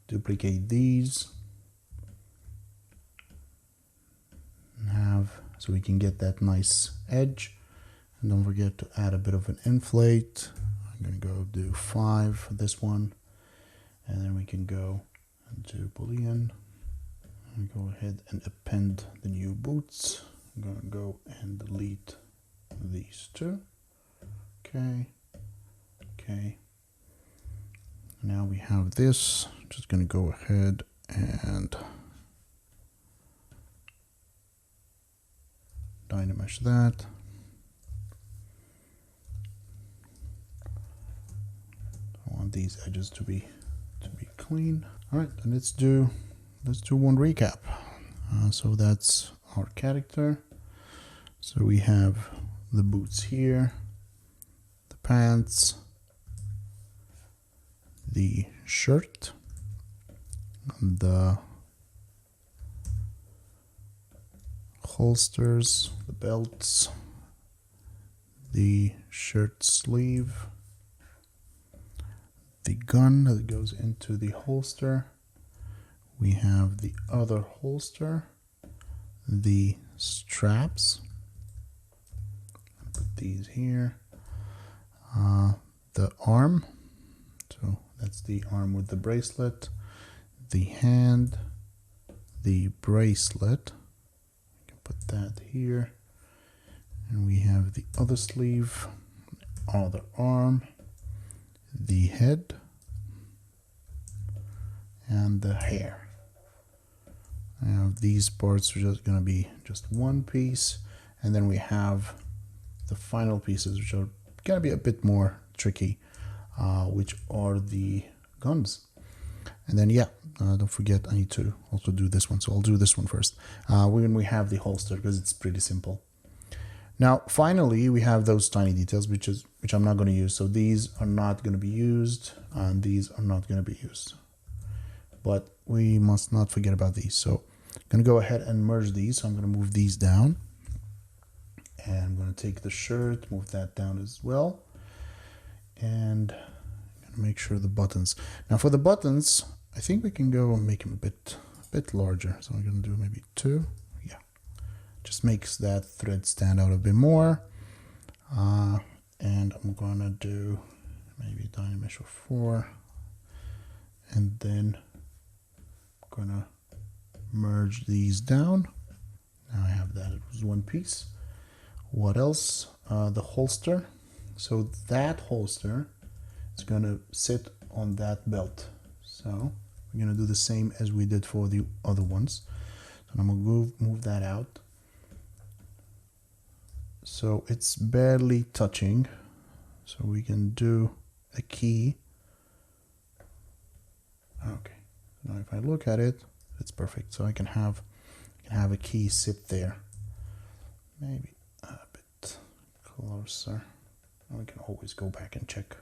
duplicate these and have, so we can get that nice edge. And don't forget to add a bit of an inflate. I'm gonna go do 5 for this one, and then we can go into boolean and go ahead and append the new boots. I'm gonna go and delete these two. Okay. Now we have this. Just gonna go ahead and dynamesh that. I want these edges to be clean. All right, and let's do one recap. So that's our character. So we have the boots here, the pants, the shirt, the holsters, the belts, the shirt sleeve, the gun that goes into the holster. We have the other holster, the straps. Put these here. The arm. So that's the arm with the bracelet. The hand, the bracelet. You can put that here. And we have the other sleeve, other arm, the head, and the hair. Now these parts are just going to be just one piece, and then we have the final pieces, which are going to be a bit more tricky, which are the guns. And then don't forget, I need to also do this one, so I'll do this one first when we have the holster, because it's pretty simple. Now finally we have those tiny details, which I'm not going to use. So these are not going to be used, and these are not going to be used, but we must not forget about these. So I'm going to go ahead and merge these. So I'm going to move these down, and I'm going to take the shirt, move that down as well, and I'm going to make sure the buttons. Now for the buttons, I think we can go and make them a bit larger. So I'm going to do maybe 2. Yeah, just makes that thread stand out a bit more. And I'm going to do maybe dynamesh of 4, and then I'm going to merge these down. Now I have that. It was one piece. What else? The holster. So that holster is going to sit on that belt. So we're going to do the same as we did for the other ones. So I'm going to move that out. So it's barely touching. So we can do a key. Okay. Now if I look at it, it's perfect. So I can have a key sit there. Maybe a bit closer. We can always go back and check.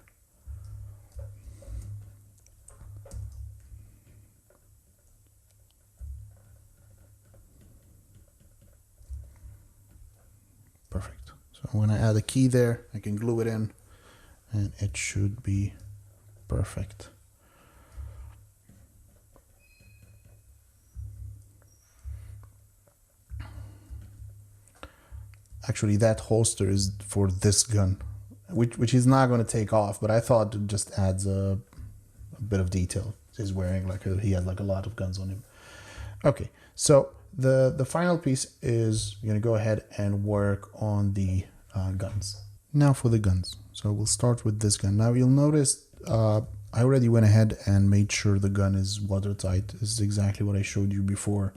Perfect. when I add a key there, I can glue it in and it should be perfect. Actually, that holster is for this gun, which is not going to take off, but I thought it just adds a bit of detail. He's wearing like he had like a lot of guns on him. Okay, so the final piece is you're going to go ahead and work on the guns. Now for the guns. So we'll start with this gun. Now you'll notice I already went ahead and made sure the gun is watertight. This is exactly what I showed you before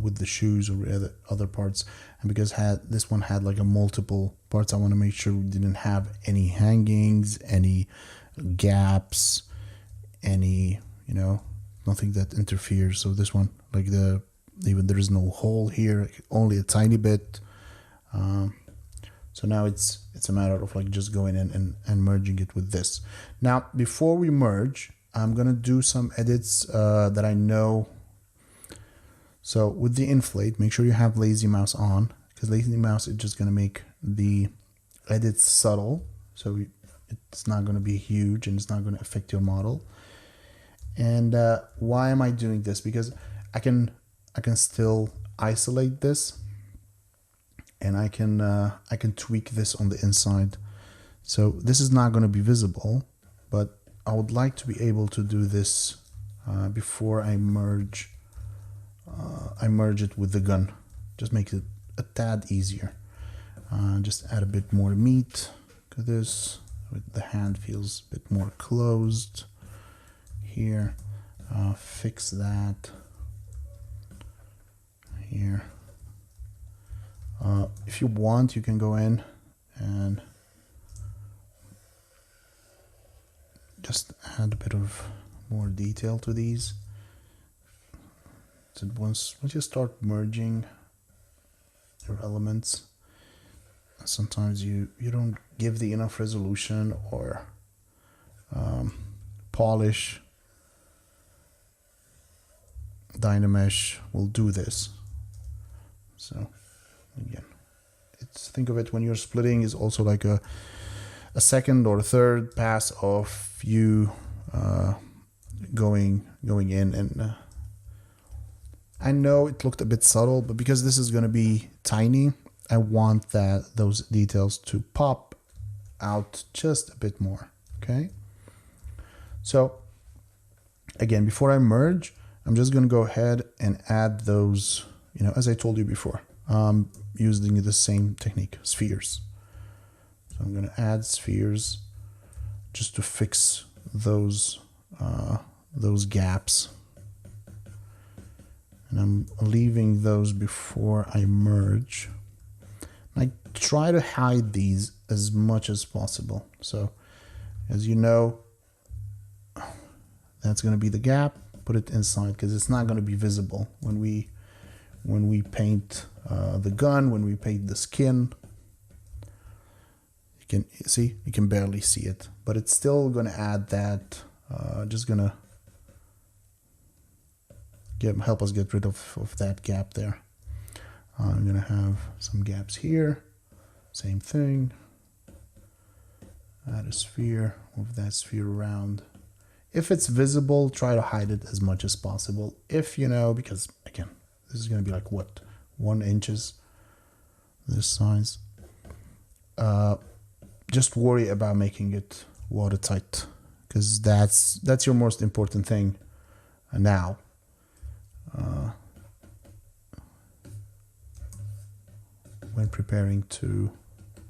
with the shoes or other parts. And because this one had like a multiple parts, I want to make sure we didn't have any hangings, any gaps, any, you know, nothing that interferes. So this one, like even there is no hole here, only a tiny bit. So now it's a matter of like just going in and merging it with this. Now, before we merge, I'm going to do some edits that I know. So with the inflate, make sure you have lazy mouse on, because lazy mouse is just going to make the edits subtle. So it's not going to be huge and it's not going to affect your model. And why am I doing this? Because I can still isolate this, and I can tweak this on the inside. So this is not going to be visible, but I would like to be able to do this before I merge it with the gun. Just make it a tad easier. Just add a bit more meat to this. The hand feels a bit more closed here. Fix that here. If you want, you can go in and just add a bit of more detail to these. So once you start merging your elements, sometimes you don't give the enough resolution or polish. Dynamesh will do this. So again, think of it when you're splitting is also like a second or third pass of you going in, and I know it looked a bit subtle, but because this is going to be tiny, I want those details to pop out just a bit more. Okay, so again, before I merge, I'm just going to go ahead and add those, as I told you before, using the same technique, spheres. So I'm going to add spheres just to fix those gaps. And I'm leaving those before I merge. I try to hide these as much as possible. So as you know, that's going to be the gap. Put it inside because it's not going to be visible when we paint the gun, when we paint the skin. You can barely see it, but it's still going to add that. Just going to help us get rid of that gap there. I'm going to have some gaps here. Same thing. Add a sphere, move that sphere around. If it's visible, try to hide it as much as possible. If because again, this is going to be like what, 1 inch this size. Just worry about making it watertight, because that's your most important thing now. When preparing to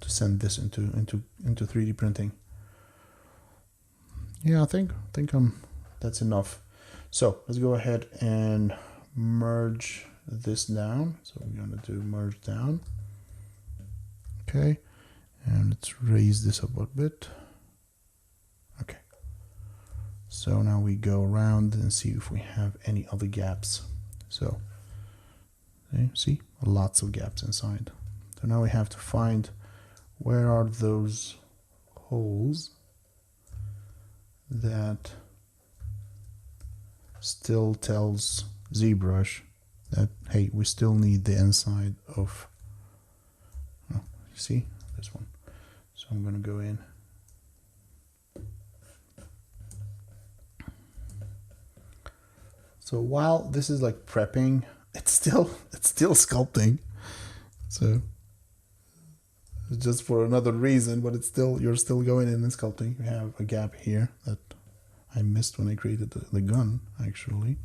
send this into 3D printing. Yeah, I think that's enough. So let's go ahead and merge this down. So we're going to do merge down. Okay, and let's raise this up a bit. Okay, so now we go around and see if we have any other gaps. So see, lots of gaps inside. So now we have to find where are those holes that still tells ZBrush that, hey, we still need the inside of, see, this one. So I'm gonna go in. So while this is like prepping, it's still sculpting. So it's just for another reason, but it's still, you're still going in and sculpting. You have a gap here that I missed when I created the gun, actually.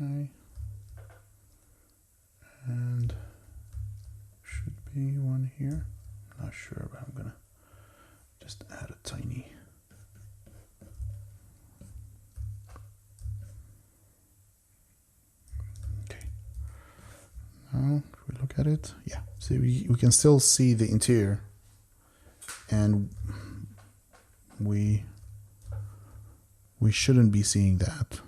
Okay. And should be one here. Not sure, but I'm gonna just add a tiny. Okay. Now, if we look at it, yeah. See, we can still see the interior, and we shouldn't be seeing that,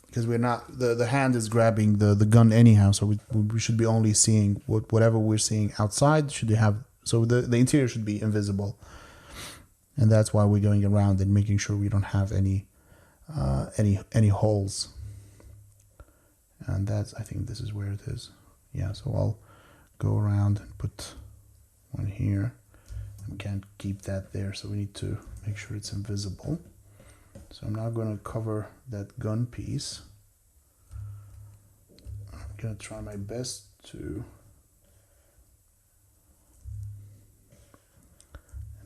because we're not, the hand is grabbing the gun anyhow, so we should be only seeing whatever we're seeing outside should have, so the interior should be invisible. And that's why we're going around and making sure we don't have any holes. And that's, I think this is where it is. Yeah, so I'll go around and put one here. We can't keep that there, so we need to make sure it's invisible. So I'm now going to cover that gun piece. I'm going to try my best to,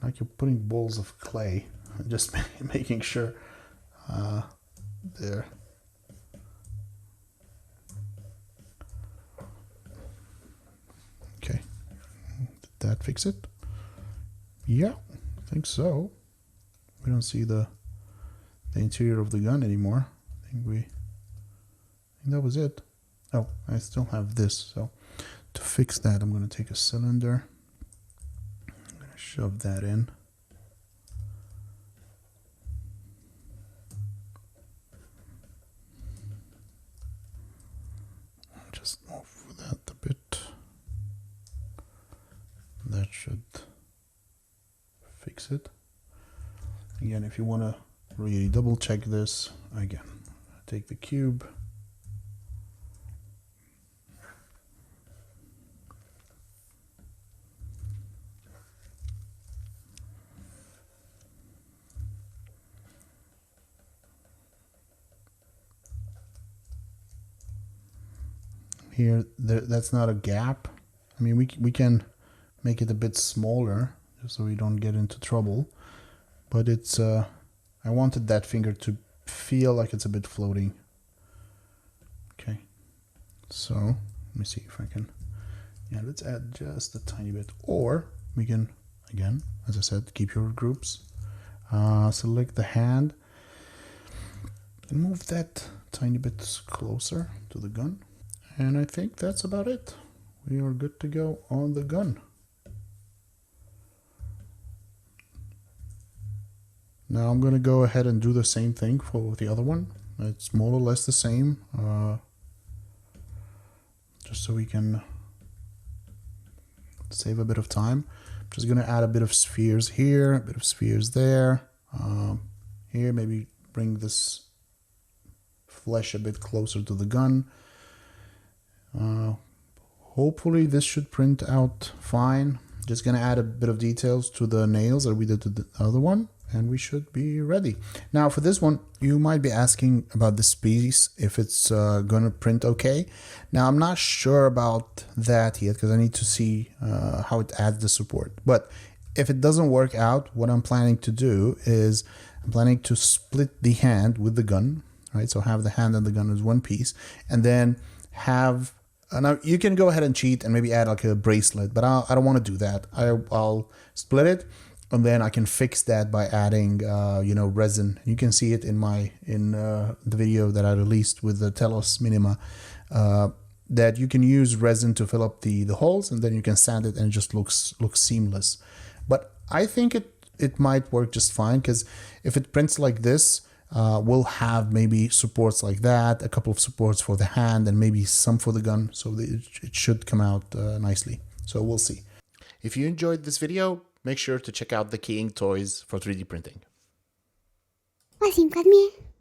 like you're putting balls of clay, just making sure there. Okay, did that fix it? Yeah, I think so. We don't see the interior of the gun anymore. I think that was it. Oh, I still have this. So to fix that, I'm going to take a cylinder. I'm going to shove that in. Just move that a bit. That should fix it. Again, if you want to really double check this, again, take the cube, here, that's not a gap. I mean, we can make it a bit smaller just so we don't get into trouble, but it's I wanted that finger to feel like it's a bit floating. Okay, so let me see if I can, yeah, let's add just a tiny bit, or we can, again, as I said, keep your groups, select the hand and move that tiny bit closer to the gun. And I think that's about it. We are good to go on the gun. Now I'm going to go ahead and do the same thing for the other one. It's more or less the same, just so we can save a bit of time. I'm just going to add a bit of spheres here, a bit of spheres there. Here, maybe bring this flesh a bit closer to the gun. Hopefully this should print out fine. Just going to add a bit of details to the nails that we did to the other one, and we should be ready. Now for this one, you might be asking about this piece, if it's going to print okay. Now I'm not sure about that yet, because I need to see how it adds the support. But if it doesn't work out, what I'm planning to do is I'm planning to split the hand with the gun, right? So have the hand and the gun as one piece, and then have, now you can go ahead and cheat and maybe add like a bracelet, but I don't want to do that. I'll split it, and then I can fix that by adding, you know, resin. You can see it in the video that I released with the Telos Minima, that you can use resin to fill up the holes, and then you can sand it and it just looks seamless. But I think it might work just fine, because if it prints like this, we'll have maybe supports like that, a couple of supports for the hand, and maybe some for the gun, so it should come out nicely. So we'll see. If you enjoyed this video, make sure to check out the keying toys for 3D printing. Vas-y, me.